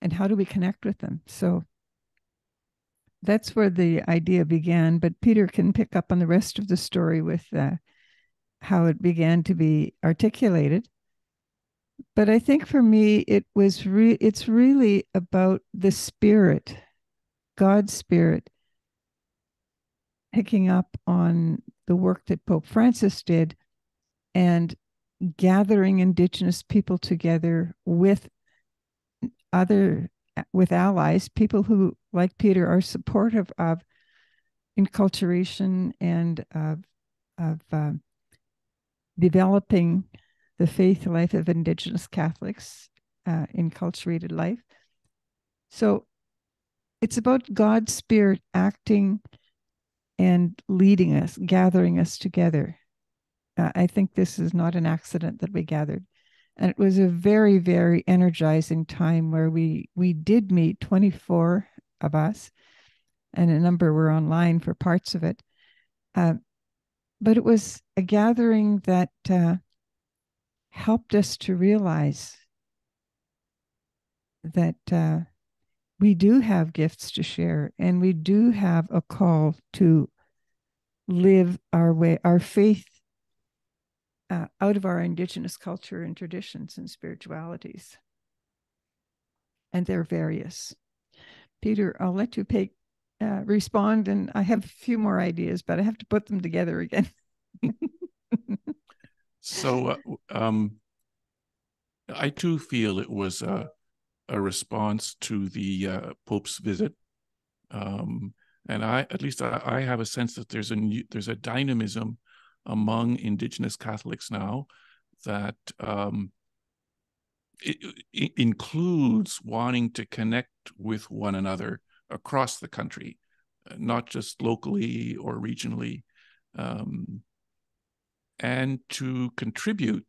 and how do we connect with them. So that's where the idea began, but Peter can pick up on the rest of the story with how it began to be articulated. But I think for me, it's really about the Spirit, God's Spirit, picking up on the work that Pope Francis did and gathering Indigenous people together with allies, people who, like Peter, are supportive of enculturation and of developing the faith life of Indigenous Catholics, enculturated life. So it's about God's Spirit acting and leading us, gathering us together. I think this is not an accident that we gathered. And it was a very, very energizing time where we did meet, 24 of us, and a number were online for parts of it. But it was a gathering that helped us to realize that we do have gifts to share, and we do have a call to live our way, our faith out of our Indigenous culture and traditions and spiritualities. And they're various. Peter, I'll let you respond, and I have a few more ideas, but I have to put them together again. So I too feel it was a response to the Pope's visit, and I have a sense that there's a dynamism among Indigenous Catholics now that it includes wanting to connect with one another across the country, not just locally or regionally, and to contribute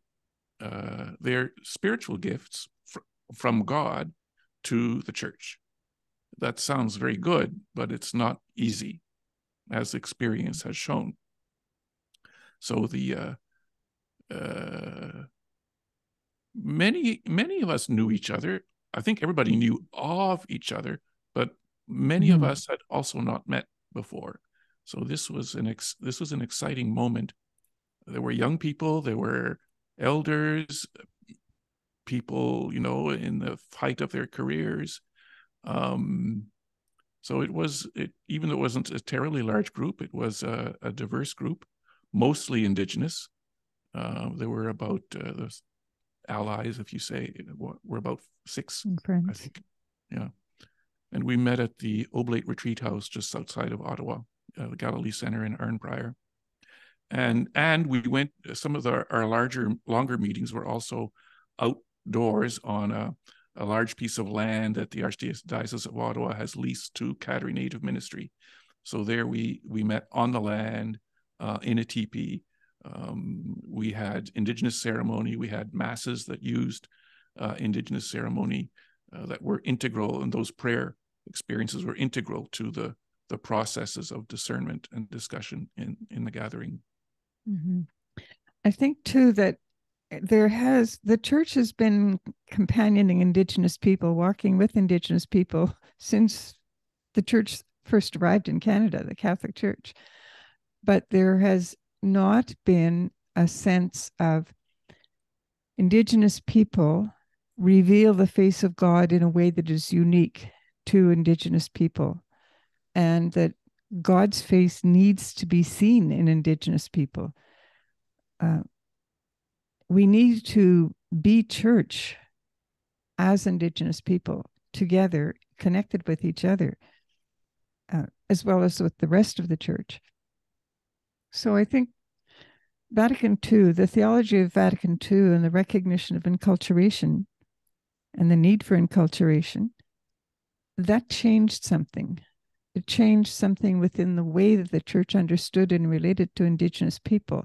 their spiritual gifts from God to the church. That sounds very good, but it's not easy, as experience has shown. So the many of us knew each other. I think everybody knew of each other, but many of us had also not met before. So this was an exciting moment. There were young people, there were elders, people, in the height of their careers. So even though it wasn't a terribly large group, it was a diverse group, mostly Indigenous. There were about the allies, if you say, were about 6, friends. I think. Yeah. And we met at the Oblate Retreat House just outside of Ottawa, the Galilee Center in Arnprior. And we went, some of our longer meetings were also outdoors on a large piece of land that the Archdiocese of Ottawa has leased to Cadre Native Ministry. So there we met on the land in a teepee. We had Indigenous ceremony. We had masses that used Indigenous ceremony that were integral, and those prayer experiences were integral to the processes of discernment and discussion in the gathering. Mm-hmm. I think too that the church has been companioning Indigenous people, walking with Indigenous people since the church first arrived in Canada, the Catholic Church. But there has not been a sense of Indigenous people reveal the face of God in a way that is unique to Indigenous people, and that God's face needs to be seen in Indigenous people. We need to be church as Indigenous people, together, connected with each other, as well as with the rest of the church. So I think Vatican II, the theology of Vatican II and the recognition of enculturation and the need for enculturation, that changed something. It changed something within the way that the church understood and related to Indigenous people.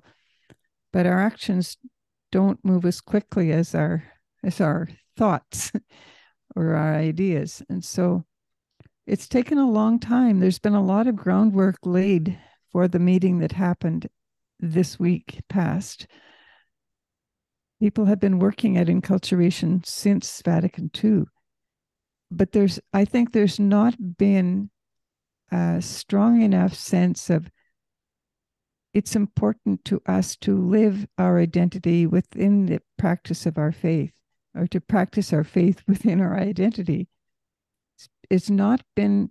But our actions don't move as quickly as our thoughts or our ideas. And so it's taken a long time. There's been a lot of groundwork laid for the meeting that happened this week past. People have been working at enculturation since Vatican II. But I think there's not been a strong enough sense of it's important to us to live our identity within the practice of our faith, or to practice our faith within our identity. It's not been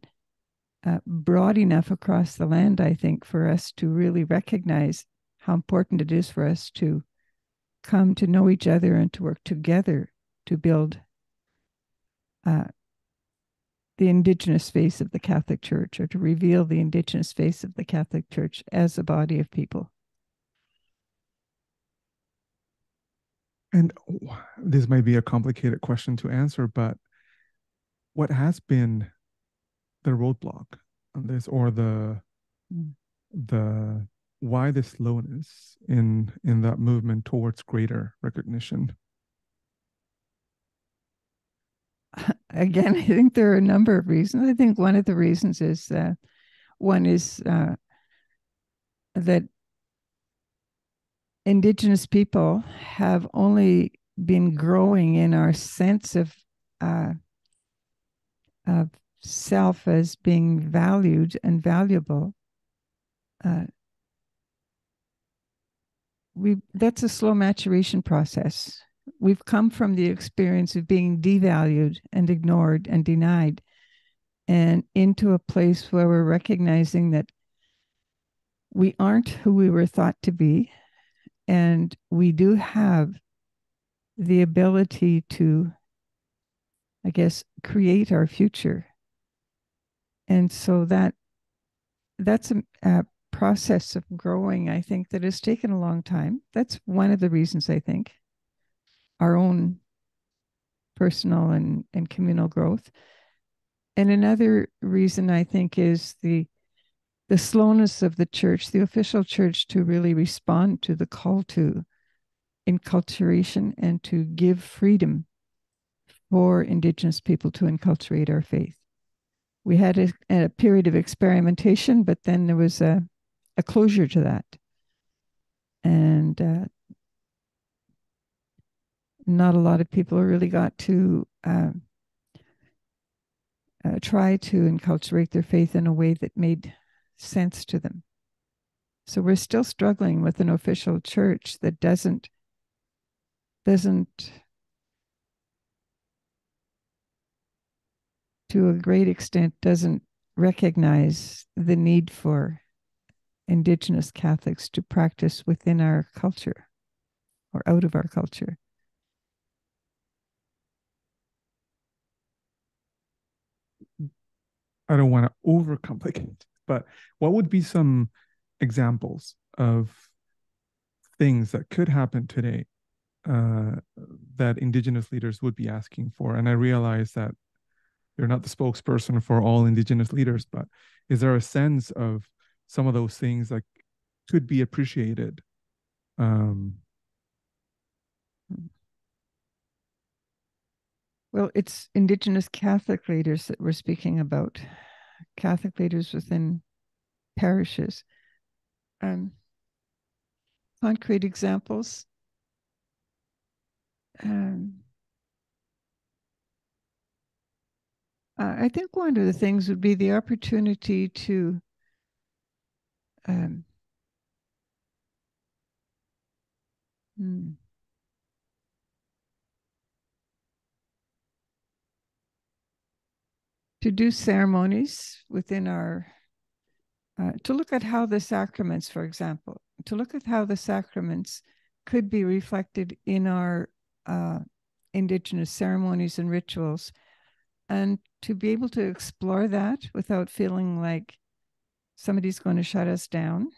broad enough across the land, I think, for us to really recognize how important it is for us to come to know each other and to work together to build the Indigenous face of the Catholic Church, or to reveal the Indigenous face of the Catholic Church as a body of people. And this might be a complicated question to answer, but what has been the roadblock on this, or the why the slowness in that movement towards greater recognition? Again, I think there are a number of reasons. I think one of the reasons is that Indigenous people have only been growing in our sense of self as being valued and valuable. That's a slow maturation process. We've come from the experience of being devalued and ignored and denied, and into a place where we're recognizing that we aren't who we were thought to be, and we do have the ability to, I guess, create our future. And so that's a process of growing, I think, that has taken a long time. That's one of the reasons, I think, our own personal and communal growth. And another reason, I think, is the slowness of the church, the official church, to really respond to the call to enculturation and to give freedom for Indigenous people to enculturate our faith. We had a period of experimentation, but then there was a closure to that. And not a lot of people really got to try to enculturate their faith in a way that made sense to them. So we're still struggling with an official church that doesn't to a great extent doesn't recognize the need for Indigenous Catholics to practice within our culture or out of our culture. I don't want to overcomplicate, but what would be some examples of things that could happen today that Indigenous leaders would be asking for? And I realize that you're not the spokesperson for all Indigenous leaders, but is there a sense of some of those things that could be appreciated? Well, it's Indigenous Catholic leaders that we're speaking about, Catholic leaders within parishes. Concrete examples. I think one of the things would be the opportunity to to do ceremonies within our, to look at how the sacraments, for example, to look at how the sacraments could be reflected in our Indigenous ceremonies and rituals, and to be able to explore that without feeling like somebody's going to shut us down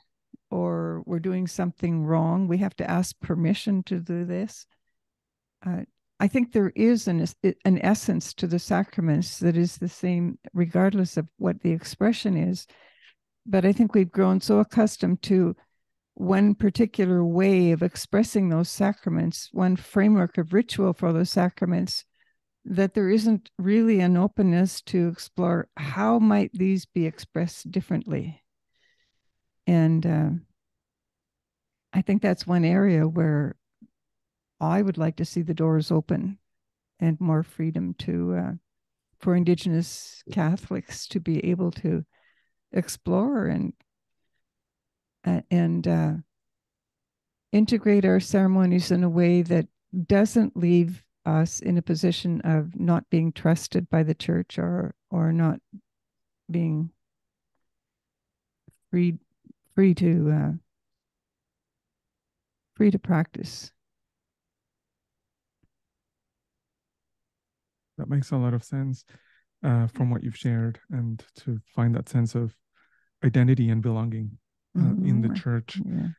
or we're doing something wrong. We have to ask permission to do this. I think there is an essence to the sacraments that is the same regardless of what the expression is. But I think we've grown so accustomed to one particular way of expressing those sacraments, one framework of ritual for those sacraments, that there isn't really an openness to explore how might these be expressed differently. And I think that's one area where I would like to see the doors open and more freedom to for Indigenous Catholics to be able to explore and integrate our ceremonies in a way that doesn't leave us in a position of not being trusted by the church or not being free to practice. That makes a lot of sense from what you've shared, and to find that sense of identity and belonging in the church. Yeah.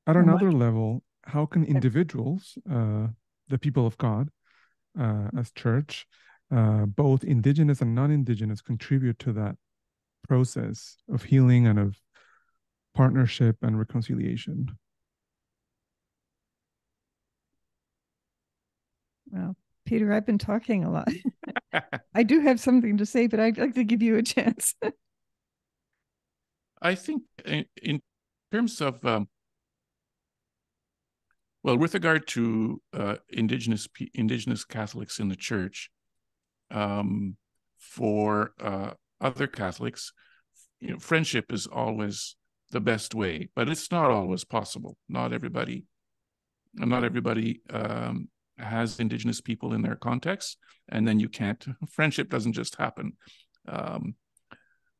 At another level, how can individuals, the people of God, as church, both Indigenous and non-Indigenous, contribute to that process of healing and of partnership and reconciliation? Well, Peter, I've been talking a lot. I do have something to say, but I'd like to give you a chance. I think in terms of, well, with regard to Indigenous Catholics in the church, for other Catholics, friendship is always the best way, but it's not always possible. Not everybody has Indigenous people in their context, and then you can't. Friendship doesn't just happen.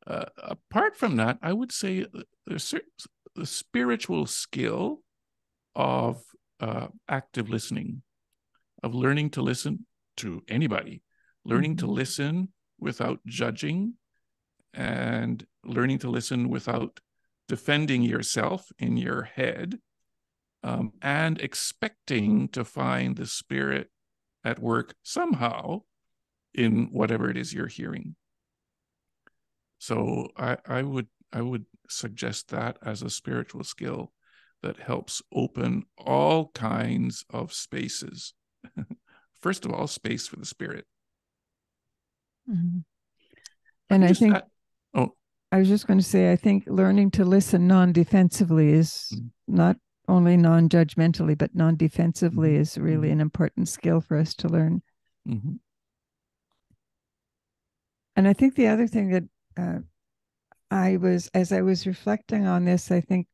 Apart from that, I would say the spiritual skill of active listening, of learning to listen to anybody, learning to listen without judging, and learning to listen without defending yourself in your head, and expecting to find the Spirit at work somehow in whatever it is you're hearing. So I would suggest that as a spiritual skill that helps open all kinds of spaces. First of all, space for the Spirit. Mm-hmm. And I think, I was just going to say, I think learning to listen non-defensively is not only non-judgmentally, but non-defensively is really an important skill for us to learn. And I think the other thing that as I was reflecting on this, I think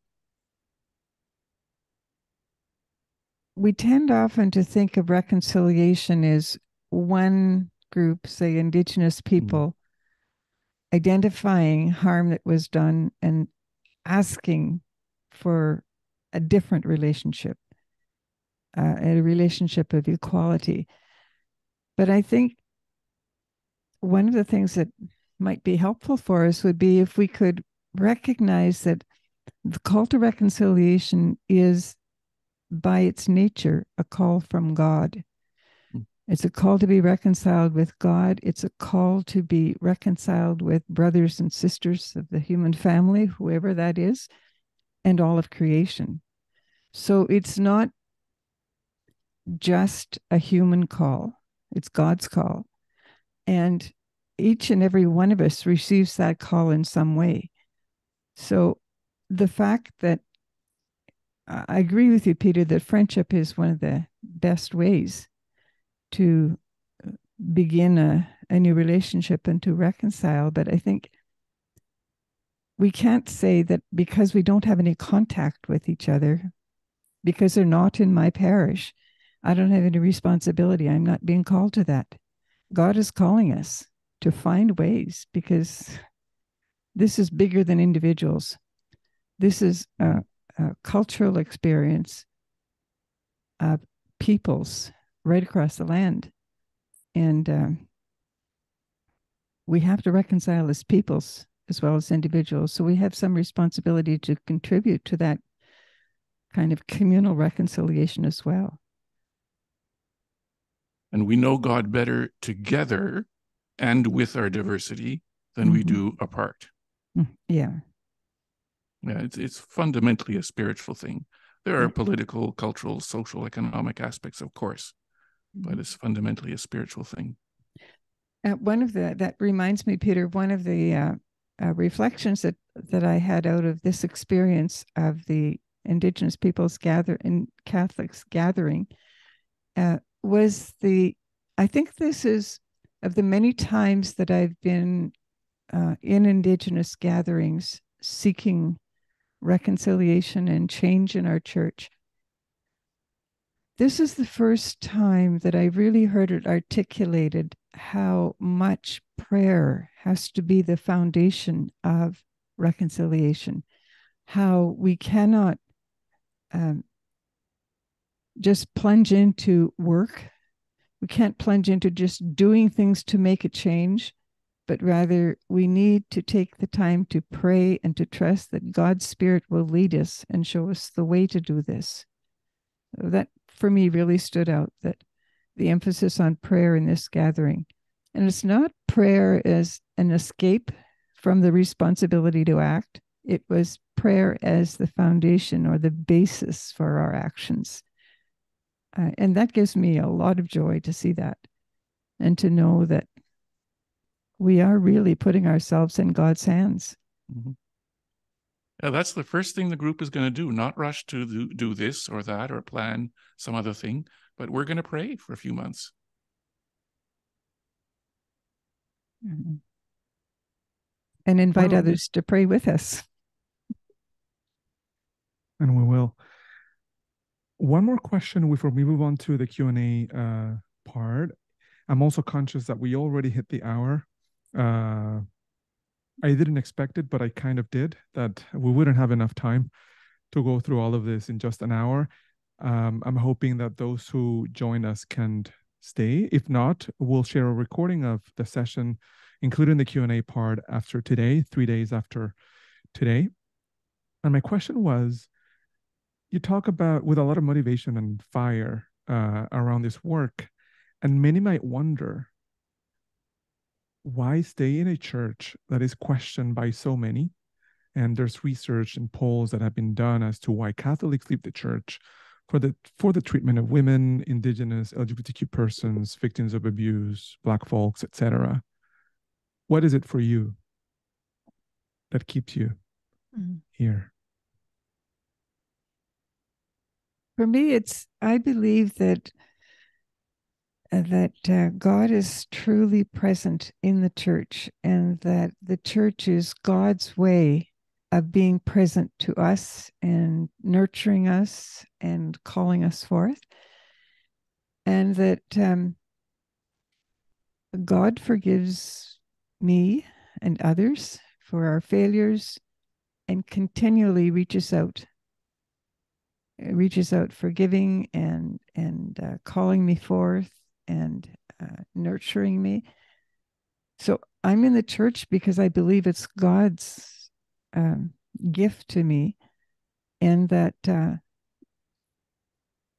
we tend often to think of reconciliation as one group, say Indigenous people, identifying harm that was done and asking for a different relationship, a relationship of equality. But I think one of the things that might be helpful for us would be if we could recognize that the call to reconciliation is, by its nature, a call from God. It's a call to be reconciled with God. It's a call to be reconciled with brothers and sisters of the human family, whoever that is, and all of creation. So it's not just a human call, it's God's call. And each and every one of us receives that call in some way. So the fact that I agree with you, Peter, that friendship is one of the best ways to begin a new relationship and to reconcile. But I think we can't say that because we don't have any contact with each other, because they're not in my parish, I don't have any responsibility. I'm not being called to that. God is calling us. to find ways, because this is bigger than individuals. This is a cultural experience of peoples right across the land. And we have to reconcile as peoples as well as individuals. So we have some responsibility to contribute to that kind of communal reconciliation as well. And we know God better together and with our diversity than we do apart. Yeah. Yeah, it's fundamentally a spiritual thing. There are political, cultural, social, economic aspects, of course, but it's fundamentally a spiritual thing. That reminds me, Peter, one of the reflections that I had out of this experience of the Indigenous peoples Catholics gathering was I think this is of the many times that I've been in Indigenous gatherings seeking reconciliation and change in our church. This is the first time that I really heard it articulated how much prayer has to be the foundation of reconciliation, how we cannot just plunge into work. We can't plunge into just doing things to make a change, but rather we need to take the time to pray and to trust that God's Spirit will lead us and show us the way to do this. That for me really stood out, that the emphasis on prayer in this gathering. And it's not prayer as an escape from the responsibility to act. It was prayer as the foundation or the basis for our actions. And that gives me a lot of joy to see that and to know that we are really putting ourselves in God's hands. Mm-hmm. Yeah, that's the first thing the group is going to do, not rush to do this or that or plan some other thing, but we're going to pray for a few months. Mm-hmm. And invite others to pray with us. And we will. One more question before we move on to the Q&A part. I'm also conscious that we already hit the hour. I didn't expect it, but I kind of did, that we wouldn't have enough time to go through all of this in just an hour. I'm hoping that those who join us can stay. If not, we'll share a recording of the session, including the Q&A part after today, 3 days after today. And my question was, you talk about with a lot of motivation and fire around this work, and many might wonder, why stay in a church that is questioned by so many? And there's research and polls that have been done as to why Catholics leave the church for the treatment of women, Indigenous, LGBTQ persons, victims of abuse, Black folks, etc. What is it for you that keeps you here? For me, I believe that God is truly present in the church, and that the church is God's way of being present to us and nurturing us and calling us forth. And that God forgives me and others for our failures and continually reaches out forgiving and calling me forth and nurturing me. So I'm in the church because I believe it's God's gift to me, and that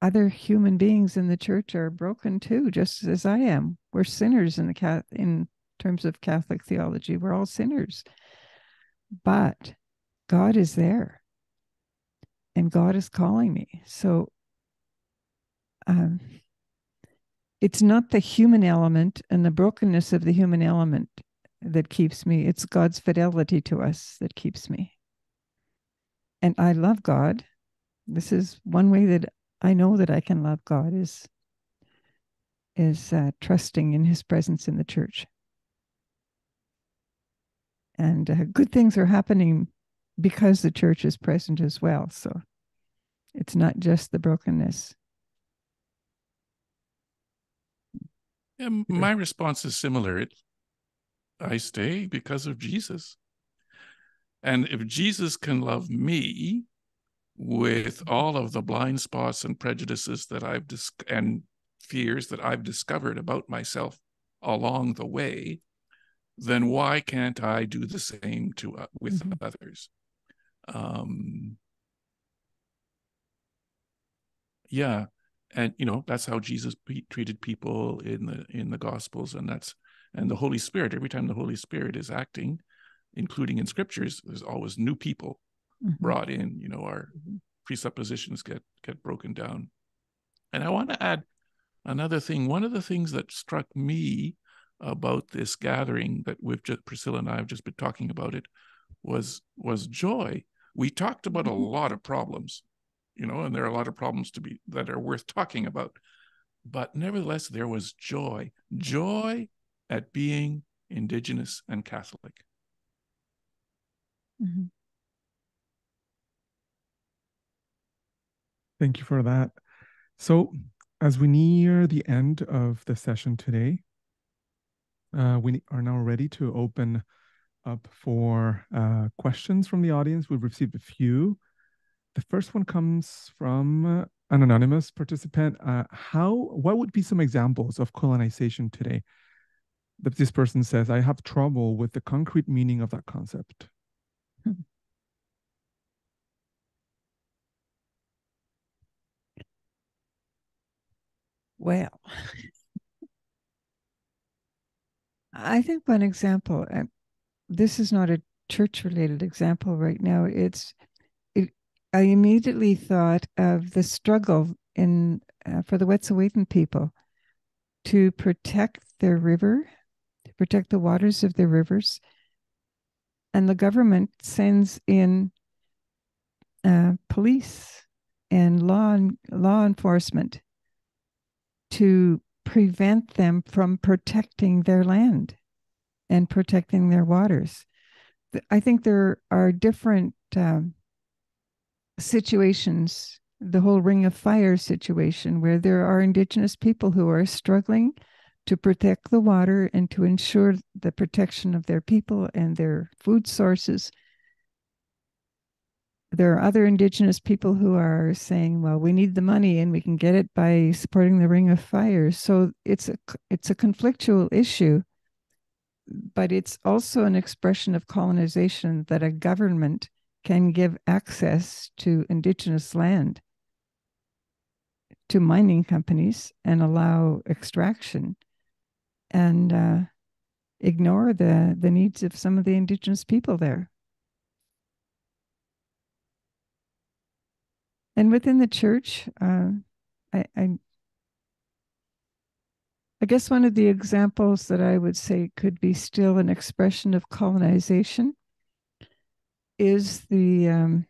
other human beings in the church are broken too, just as I am. We're sinners in terms of Catholic theology. We're all sinners, but God is there, and God is calling me. So it's not the human element and the brokenness of the human element that keeps me. It's God's fidelity to us that keeps me. And I love God. This is one way that I know that I can love God is trusting in his presence in the church. And good things are happening because the church is present as well. So it's not just the brokenness. Yeah, my response is similar. I stay because of Jesus. And if Jesus can love me with all of the blind spots and prejudices that and fears that I've discovered about myself along the way, then why can't I do the same with others? Yeah, and that's how Jesus treated people in the Gospels, and the Holy Spirit. Every time the Holy Spirit is acting, including in scriptures, there's always new people brought in. Our presuppositions get broken down. And I want to add another thing. One of the things that struck me about this gathering that Priscilla and I have just been talking about it was joy. We talked about a lot of problems, and there are a lot of problems that are worth talking about. But nevertheless, there was joy at being Indigenous and Catholic. Thank you for that. So as we near the end of the session today, we are now ready to open up for questions from the audience. We've received a few. The first one comes from an anonymous participant. What would be some examples of colonization today? This person says, I have trouble with the concrete meaning of that concept. Well, I think one example, this is not a church-related example right now. I immediately thought of the struggle for the Wet'suwet'en people to protect their river, to protect the waters of their rivers. And the government sends in police and law enforcement to prevent them from protecting their land and protecting their waters. I think there are different situations, the whole Ring of Fire situation, where there are Indigenous people who are struggling to protect the water and to ensure the protection of their people and their food sources. There are other Indigenous people who are saying, well, we need the money and we can get it by supporting the Ring of Fire. So it's a conflictual issue, but it's also an expression of colonization that a government can give access to Indigenous land to mining companies and allow extraction and ignore the needs of some of the Indigenous people there. And within the church, I guess one of the examples that I would say could be still an expression of colonization is the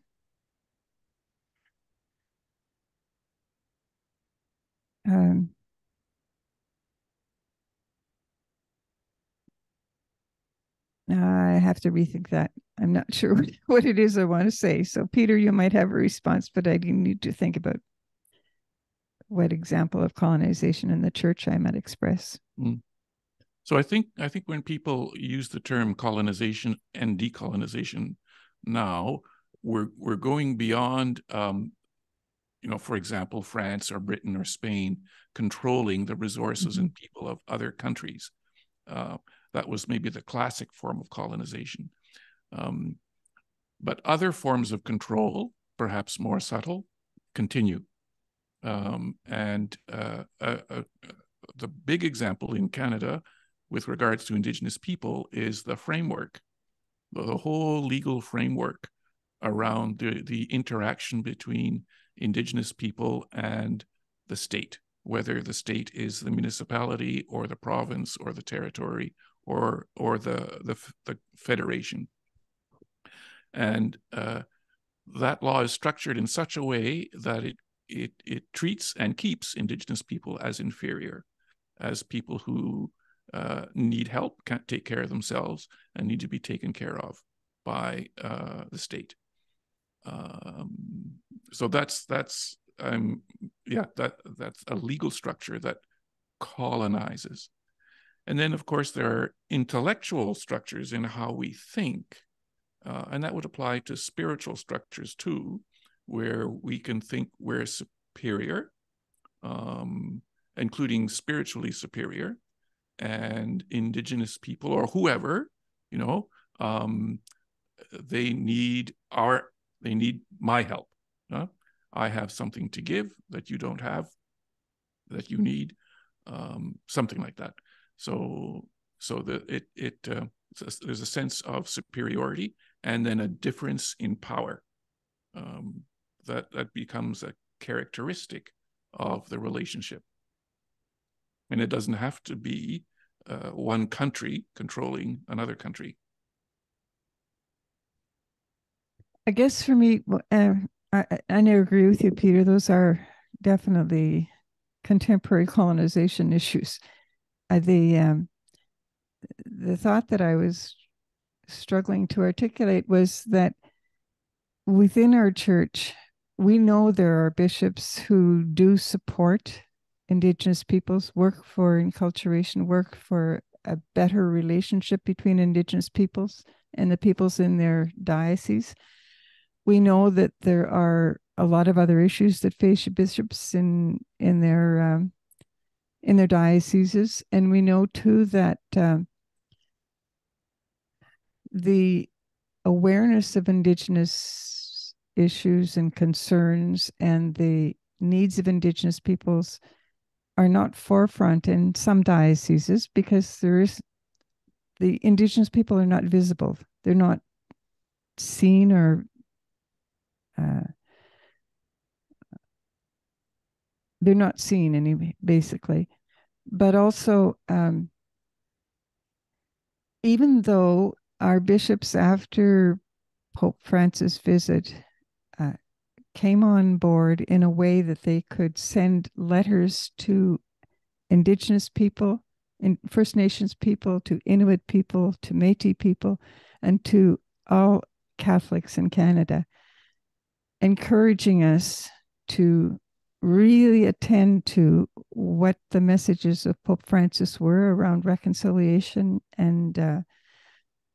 I have to rethink that. I'm not sure what it is I want to say. So, Peter, you might have a response, but I need to think about what example of colonization in the church I might express. So I think when people use the term colonization and decolonization now, we're going beyond, for example, France or Britain or Spain controlling the resources and people of other countries. That was maybe the classic form of colonization. But other forms of control, perhaps more subtle, continue. The big example in Canada with regards to Indigenous people is the framework, the whole legal framework around the interaction between Indigenous people and the state, whether the state is the municipality or the province or the territory or the federation. And that law is structured in such a way that it treats and keeps Indigenous people as inferior, as people who need help, can't take care of themselves, and need to be taken care of by the state. So that's a legal structure that colonizes. And then, of course, there are intellectual structures in how we think, and that would apply to spiritual structures too, where we can think we're superior, including spiritually superior, and Indigenous people or whoever, you know, they need my help. I have something to give that you don't have, that you need, something like that. So there's a sense of superiority, and then a difference in power that becomes a characteristic of the relationship. And it doesn't have to be one country controlling another country. I guess for me, I never agree with you, Peter. Those are definitely contemporary colonization issues. The thought that I was struggling to articulate was that within our church, we know there are bishops who do support Indigenous peoples, work for enculturation, work for a better relationship between Indigenous peoples and the peoples in their diocese. We know that there are a lot of other issues that face bishops in their dioceses, and we know too that the awareness of Indigenous issues and concerns and the needs of Indigenous peoples are not forefront in some dioceses because the Indigenous people are not visible. They're not seen or they're not seen anyway, basically. But also, even though our bishops, after Pope Francis' visit, came on board in a way that they could send letters to Indigenous people, First Nations people, to Inuit people, to Métis people, and to all Catholics in Canada, encouraging us to really attend to what the messages of Pope Francis were around reconciliation and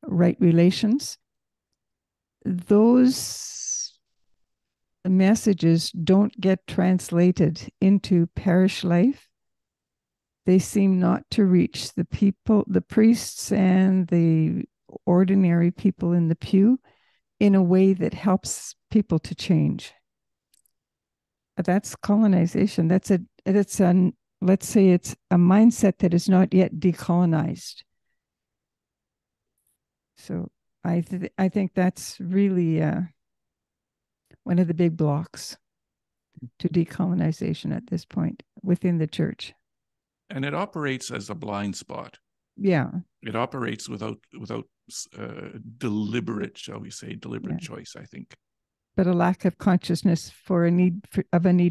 right relations. Those messages don't get translated into parish life. They seem not to reach the people, the priests and the ordinary people in the pew in a way that helps people to change. That's colonization. Let's say it's a mindset that is not yet decolonized. So I think that's really one of the big blocks to decolonization at this point within the church. And it operates as a blind spot. Yeah. It operates without deliberate, shall we say, choice, I think. But a lack of consciousness for a need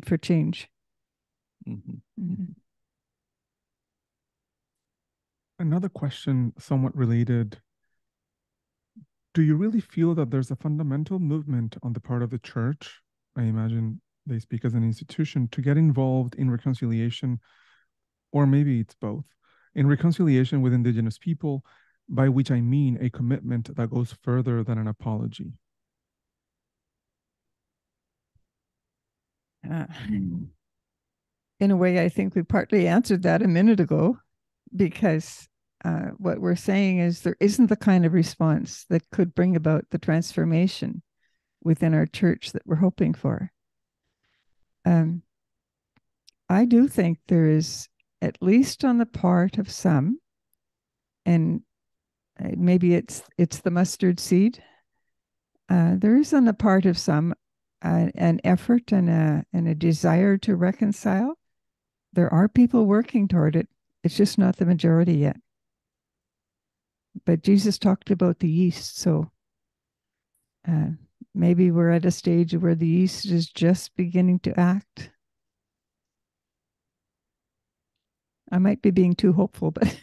for change. Mm-hmm. Mm-hmm. Another question, somewhat related. Do you really feel that there's a fundamental movement on the part of the church, I imagine they speak as an institution, to get involved in reconciliation, or maybe it's both, in reconciliation with Indigenous people, by which I mean a commitment that goes further than an apology? In a way, I think we partly answered that a minute ago, because what we're saying is there isn't the kind of response that could bring about the transformation within our church that we're hoping for. I do think there is, at least on the part of some, and maybe it's the mustard seed, there is on the part of some an effort and a desire to reconcile. There are people working toward it. It's just not the majority yet. But Jesus talked about the yeast, so maybe we're at a stage where the yeast is just beginning to act. I might be being too hopeful, but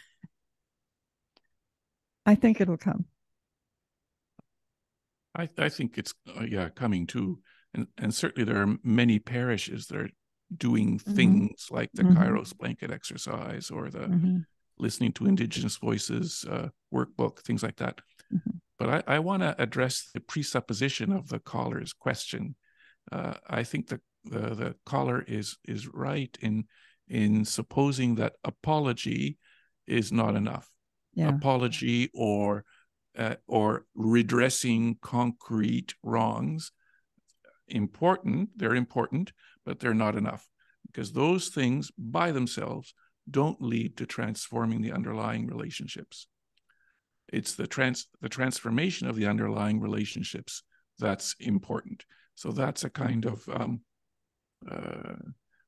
I think it'll come. I think it's coming too, and certainly there are many parishes that are doing things like the Kairos blanket exercise or the listening to Indigenous voices, workbook, things like that. Mm-hmm. But I want to address the presupposition of the caller's question. I think the caller is right in supposing that apology is not enough. Yeah. Apology or redressing concrete wrongs, they're important, but they're not enough, because those things by themselves don't lead to transforming the underlying relationships. It's the transformation of the underlying relationships that's important. So that's a kind of,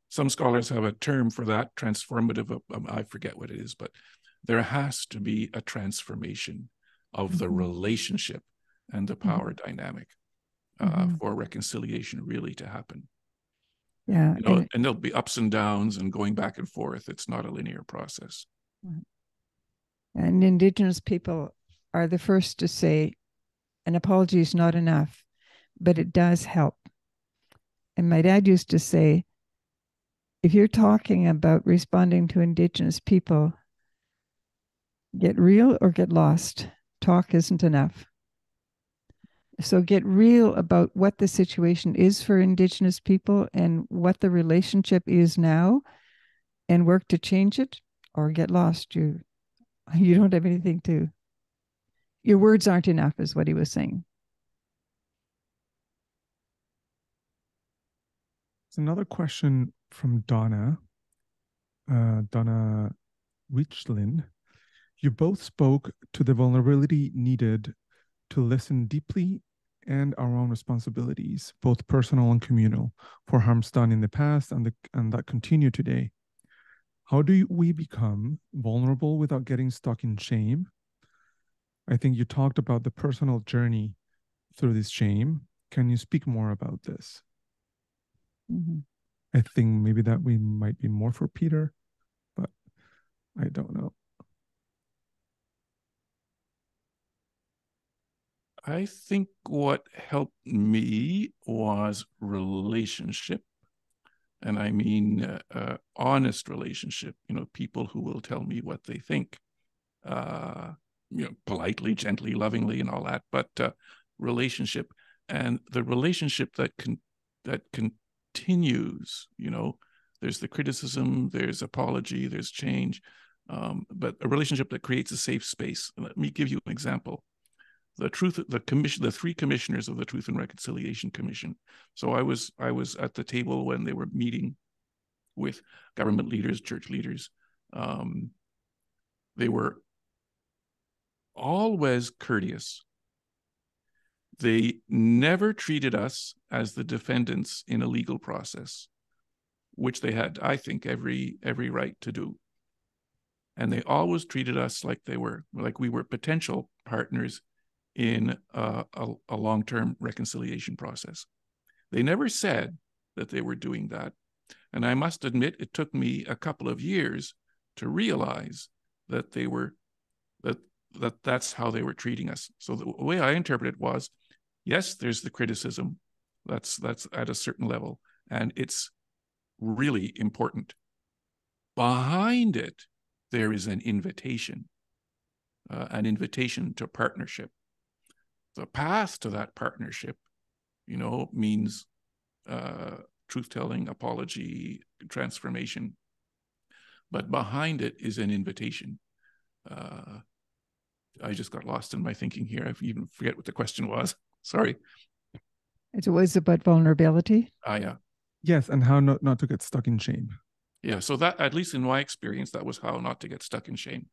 some scholars have a term for that, transformative, I forget what it is, but there has to be a transformation of the relationship and the power dynamic for reconciliation really to happen. Yeah. And there'll be ups and downs and going back and forth. It's not a linear process. And Indigenous people are the first to say an apology is not enough, but it does help. And my dad used to say, if you're talking about responding to Indigenous people, get real or get lost. Talk isn't enough. So get real about what the situation is for Indigenous people and what the relationship is now, and work to change it, or get lost. You don't have anything to, your words aren't enough, is what he was saying. There's another question from Donna Richlin. You both spoke to the vulnerability needed to listen deeply and our own responsibilities, both personal and communal, for harms done in the past and that continue today. How do we become vulnerable without getting stuck in shame? I think you talked about the personal journey through this shame. Can you speak more about this? I think maybe that we might be more for Peter, but I don't know. I think what helped me was relationship. And I mean honest relationship, people who will tell me what they think, politely, gently, lovingly, and all that, but relationship, and the relationship that continues, there's the criticism, there's apology, there's change, but a relationship that creates a safe space. Let me give you an example. The three commissioners of the Truth and Reconciliation Commission. So I was at the table when they were meeting with government leaders, church leaders. They were always courteous. They never treated us as the defendants in a legal process, which they had, I think, every right to do. And they always treated us like we were potential partners in a long-term reconciliation process. They never said that they were doing that. And I must admit, it took me a couple of years to realize that that's how they were treating us. So the way I interpret it was, yes, there's the criticism. That's at a certain level, and it's really important. Behind it, there is an invitation to partnership. The path to that partnership, means truth-telling, apology, transformation. But behind it is an invitation. I just got lost in my thinking here. I even forget what the question was. Sorry. It was about vulnerability. Yeah. Yes, and how not to get stuck in shame. Yeah, so that, at least in my experience, that was how not to get stuck in shame.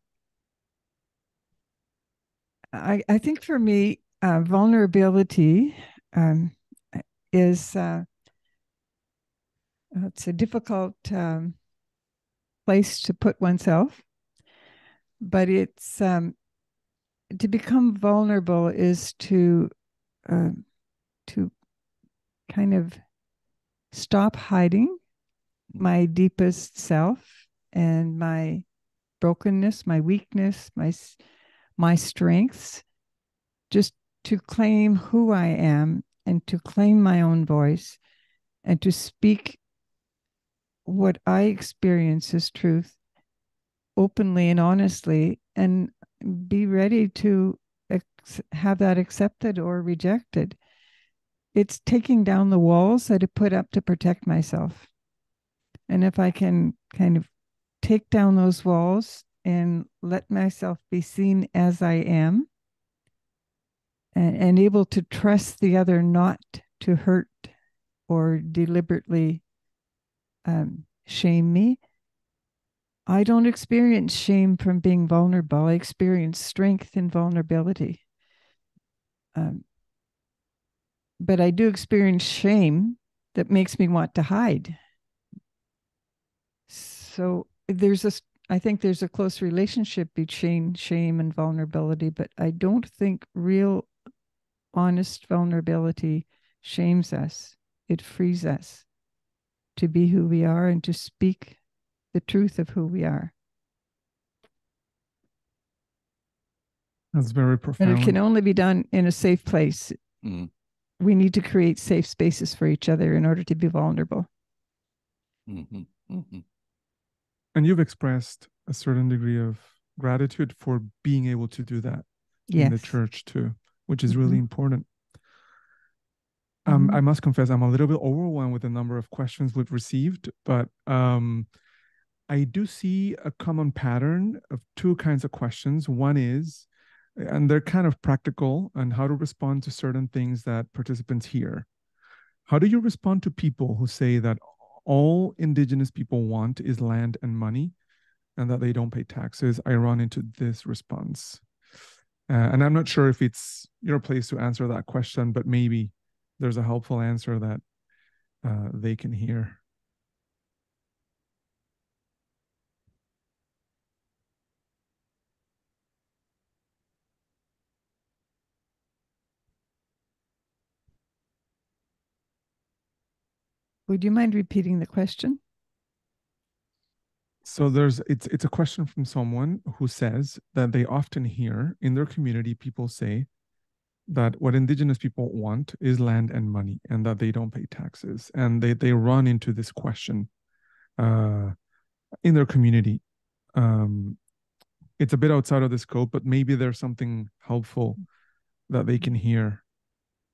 I think for me, vulnerability is it's a difficult place to put oneself, but it's to become vulnerable is to kind of stop hiding my deepest self and my brokenness, my weakness, my strengths, just to claim who I am and to claim my own voice and to speak what I experience as truth openly and honestly, and be ready to have that accepted or rejected. It's taking down the walls that I put up to protect myself. And if I can kind of take down those walls and let myself be seen as I am, and able to trust the other not to hurt or deliberately shame me, I don't experience shame from being vulnerable. I experience strength in vulnerability. But I do experience shame that makes me want to hide. So I think there's a close relationship between shame and vulnerability, but I don't think real, honest vulnerability shames us. It frees us to be who we are and to speak the truth of who we are. That's very profound. And it can only be done in a safe place. Mm. We need to create safe spaces for each other in order to be vulnerable. Mm-hmm. Mm-hmm. And you've expressed a certain degree of gratitude for being able to do that in the church too, which is really important. I must confess, I'm a little bit overwhelmed with the number of questions we've received, but I do see a common pattern of two kinds of questions. One is, and they're kind of practical, on how to respond to certain things that participants hear. How do you respond to people who say that all Indigenous people want is land and money and that they don't pay taxes? I run into this response. And I'm not sure if it's your place to answer that question, but maybe there's a helpful answer that they can hear. Would you mind repeating the question? So it's a question from someone who says that they often hear in their community people say that what Indigenous people want is land and money and that they don't pay taxes. And they run into this question in their community. It's a bit outside of the scope, but maybe there's something helpful that they can hear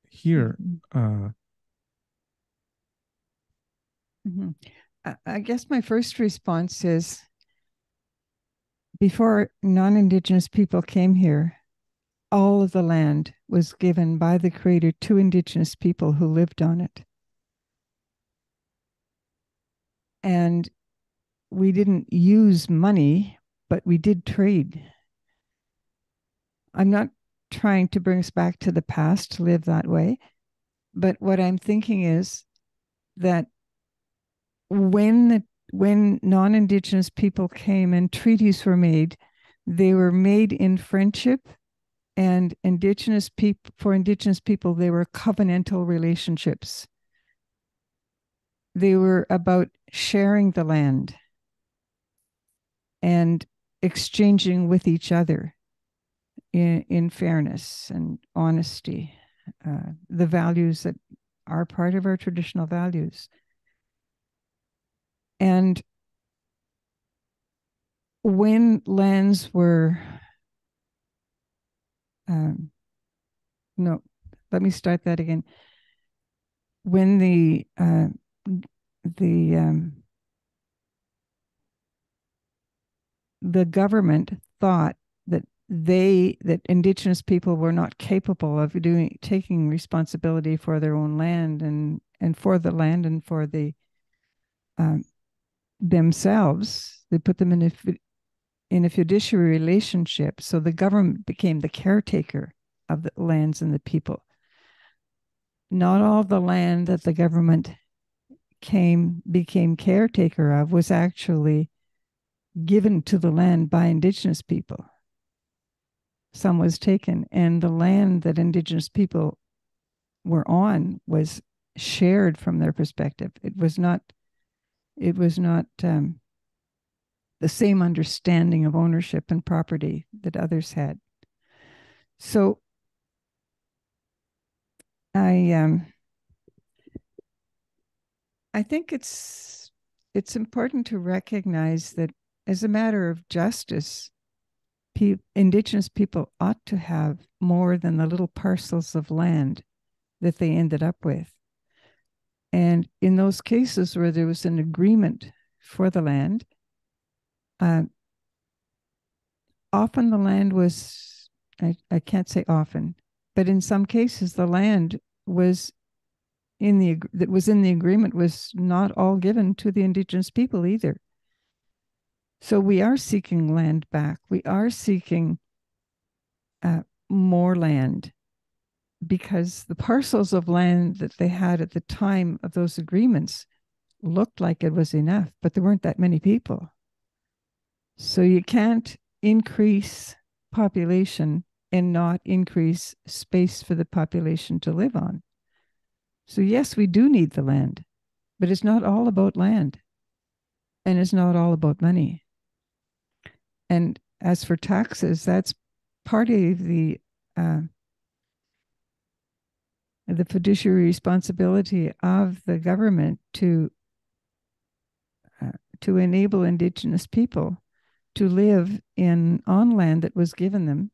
here. I guess my first response is, before non-Indigenous people came here, all of the land was given by the Creator to Indigenous people who lived on it. And we didn't use money, but we did trade. I'm not trying to bring us back to the past to live that way, but what I'm thinking is that when non-Indigenous people came and treaties were made, they were made in friendship, and for Indigenous people, they were covenantal relationships. They were about sharing the land and exchanging with each other in fairness and honesty, the values that are part of our traditional values. And when lands were, no, let me start that again. When the government thought that Indigenous people were not capable of taking responsibility for their own land and for the land and for the themselves, they put them in a fiduciary relationship. So the government became the caretaker of the lands and the people. Not all the land that the government became caretaker of was actually given to the land by Indigenous people. Some was taken, and the land that Indigenous people were on was shared from their perspective. It was not the same understanding of ownership and property that others had. So I think it's important to recognize that as a matter of justice, Indigenous people ought to have more than the little parcels of land that they ended up with. And in those cases where there was an agreement for the land, often the land was, I can't say often, but in some cases the land was that was in the agreement was not all given to the Indigenous people either. So we are seeking land back. We are seeking more land, because the parcels of land that they had at the time of those agreements looked like it was enough, but there weren't that many people. So you can't increase population and not increase space for the population to live on. So yes, we do need the land, but it's not all about land, and it's not all about money. And as for taxes, that's part of the fiduciary responsibility of the government to enable Indigenous people to live on land that was given them,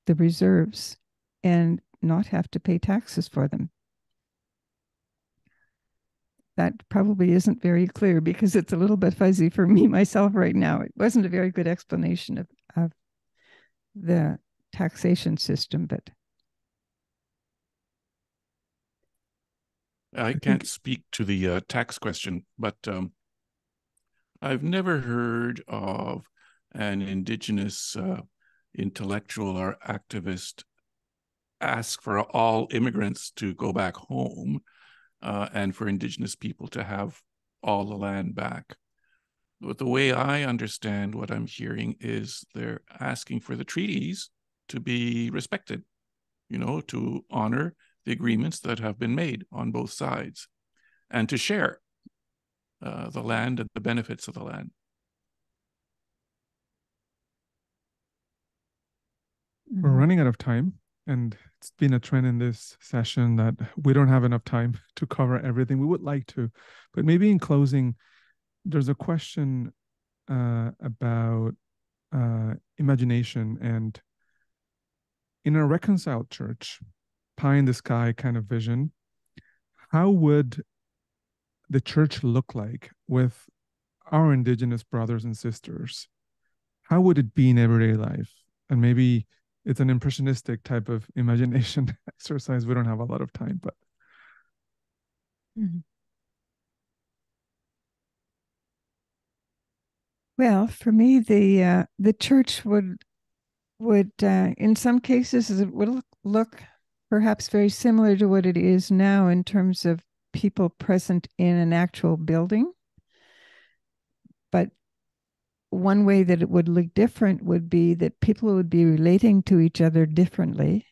the reserves, and not have to pay taxes for them. That probably isn't very clear because it's a little bit fuzzy for me myself right now. It wasn't a very good explanation of the taxation system, but I can't speak to the tax question, but I've never heard of an Indigenous intellectual or activist ask for all immigrants to go back home and for Indigenous people to have all the land back. But the way I understand what I'm hearing is they're asking for the treaties to be respected, to honor the agreements that have been made on both sides, and to share the land and the benefits of the land. We're running out of time, and it's been a trend in this session that we don't have enough time to cover everything. We would like to, but maybe in closing, there's a question about imagination. And in a reconciled church, pie in the sky kind of vision, how would the church look like with our Indigenous brothers and sisters? How would it be in everyday life? And maybe it's an impressionistic type of imagination exercise. We don't have a lot of time, but. Well, for me, the church would in some cases it would look perhaps very similar to what it is now in terms of people present in an actual building. But one way that it would look different would be that people would be relating to each other differently.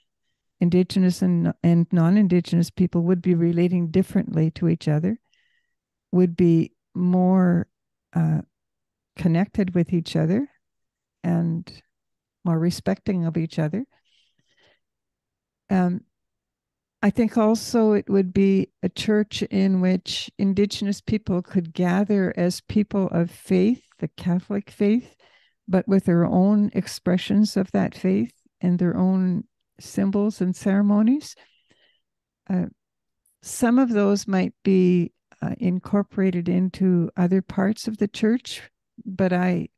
Indigenous and non-Indigenous people would be relating differently to each other, would be more connected with each other and more respecting of each other. I think also it would be a church in which Indigenous people could gather as people of faith, the Catholic faith, but with their own expressions of that faith and their own symbols and ceremonies. Some of those might be incorporated into other parts of the church, but I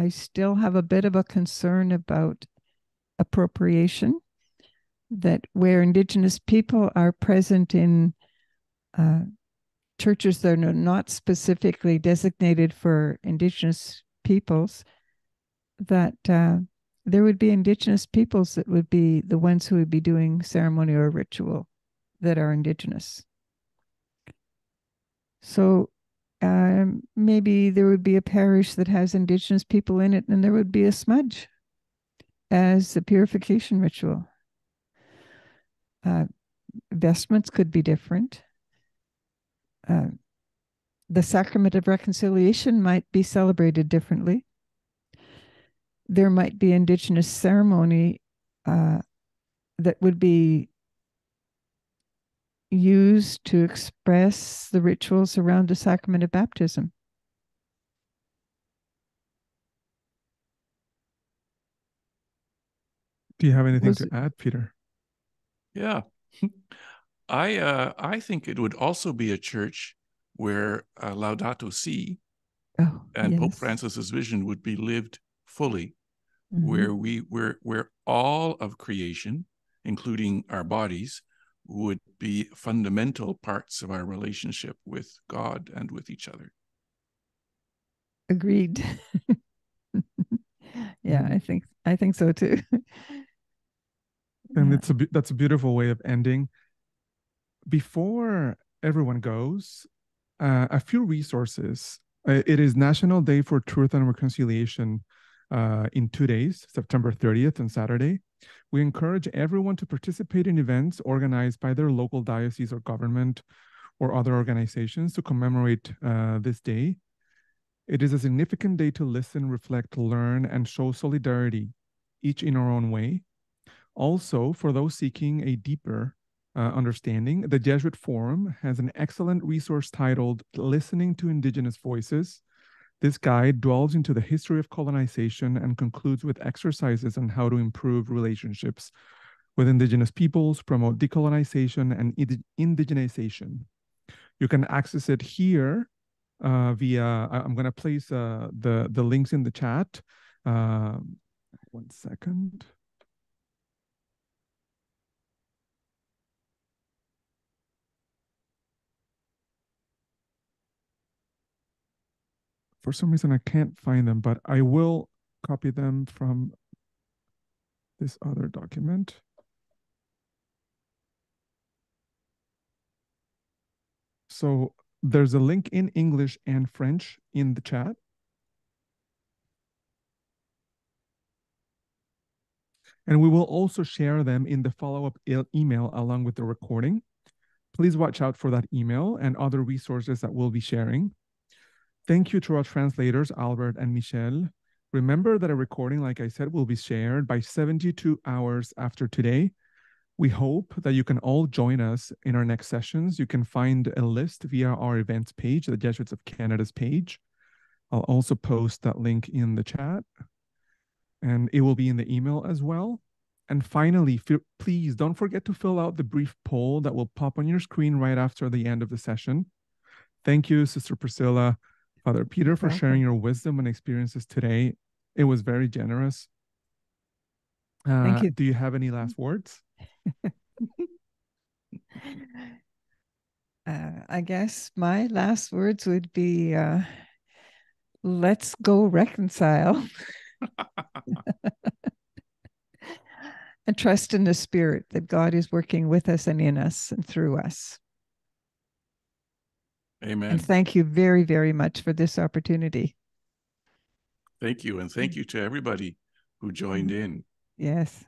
still have a bit of a concern about appropriation, that where Indigenous people are present in churches that are not specifically designated for Indigenous peoples, that there would be Indigenous peoples that would be the ones who would be doing ceremony or ritual that are Indigenous. So maybe there would be a parish that has Indigenous people in it, and there would be a smudge as a purification ritual. Vestments could be different. The sacrament of reconciliation might be celebrated differently. There might be Indigenous ceremony that would be used to express the rituals around the sacrament of baptism. Do you have anything to add, Peter? Yeah. I think it would also be a church where Laudato Si and yes. Pope Francis's vision would be lived fully, Mm-hmm. where all of creation, including our bodies, would be fundamental parts of our relationship with God and with each other. Agreed. Yeah, I think so too. And Yeah. that's a beautiful way of ending. Before everyone goes, a few resources. It is National Day for Truth and Reconciliation in 2 days, September 30th and Saturday. We encourage everyone to participate in events organized by their local diocese or government or other organizations to commemorate this day. It is a significant day to listen, reflect, learn, and show solidarity, each in our own way. Also, for those seeking a deeper understanding, the Jesuit Forum has an excellent resource titled Listening to Indigenous Voices. This guide delves into the history of colonization and concludes with exercises on how to improve relationships with Indigenous peoples, promote decolonization and indigenization. You can access it here via, I'm going to place the links in the chat. 1 second. For some reason, I can't find them, but I will copy them from this other document. So there's a link in English and French in the chat. And we will also share them in the follow-up email along with the recording. Please watch out for that email and other resources that we'll be sharing. Thank you to our translators, Albert and Michelle. Remember that a recording, like I said, will be shared by 72 hours after today. We hope that you can all join us in our next sessions. You can find a list via our events page, the Jesuits of Canada's page. I'll also post that link in the chat, and it will be in the email as well. And finally, please don't forget to fill out the brief poll that will pop on your screen right after the end of the session. Thank you, Sister Priscilla, Father Peter, for sharing your wisdom and experiences today. It was very generous. Thank you. Do you have any last words? I guess my last words would be let's go reconcile and trust in the Spirit that God is working with us and in us and through us. Amen. And thank you very, very much for this opportunity. Thank you. And thank you to everybody who joined in. Yes.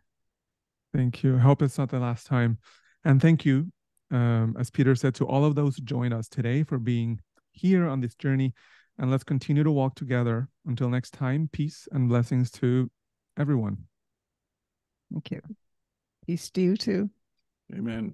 Thank you. I hope it's not the last time. And thank you, as Peter said, to all of those who joined us today for being here on this journey. And let's continue to walk together. Until next time, peace and blessings to everyone. Thank you. Peace to you too. Amen.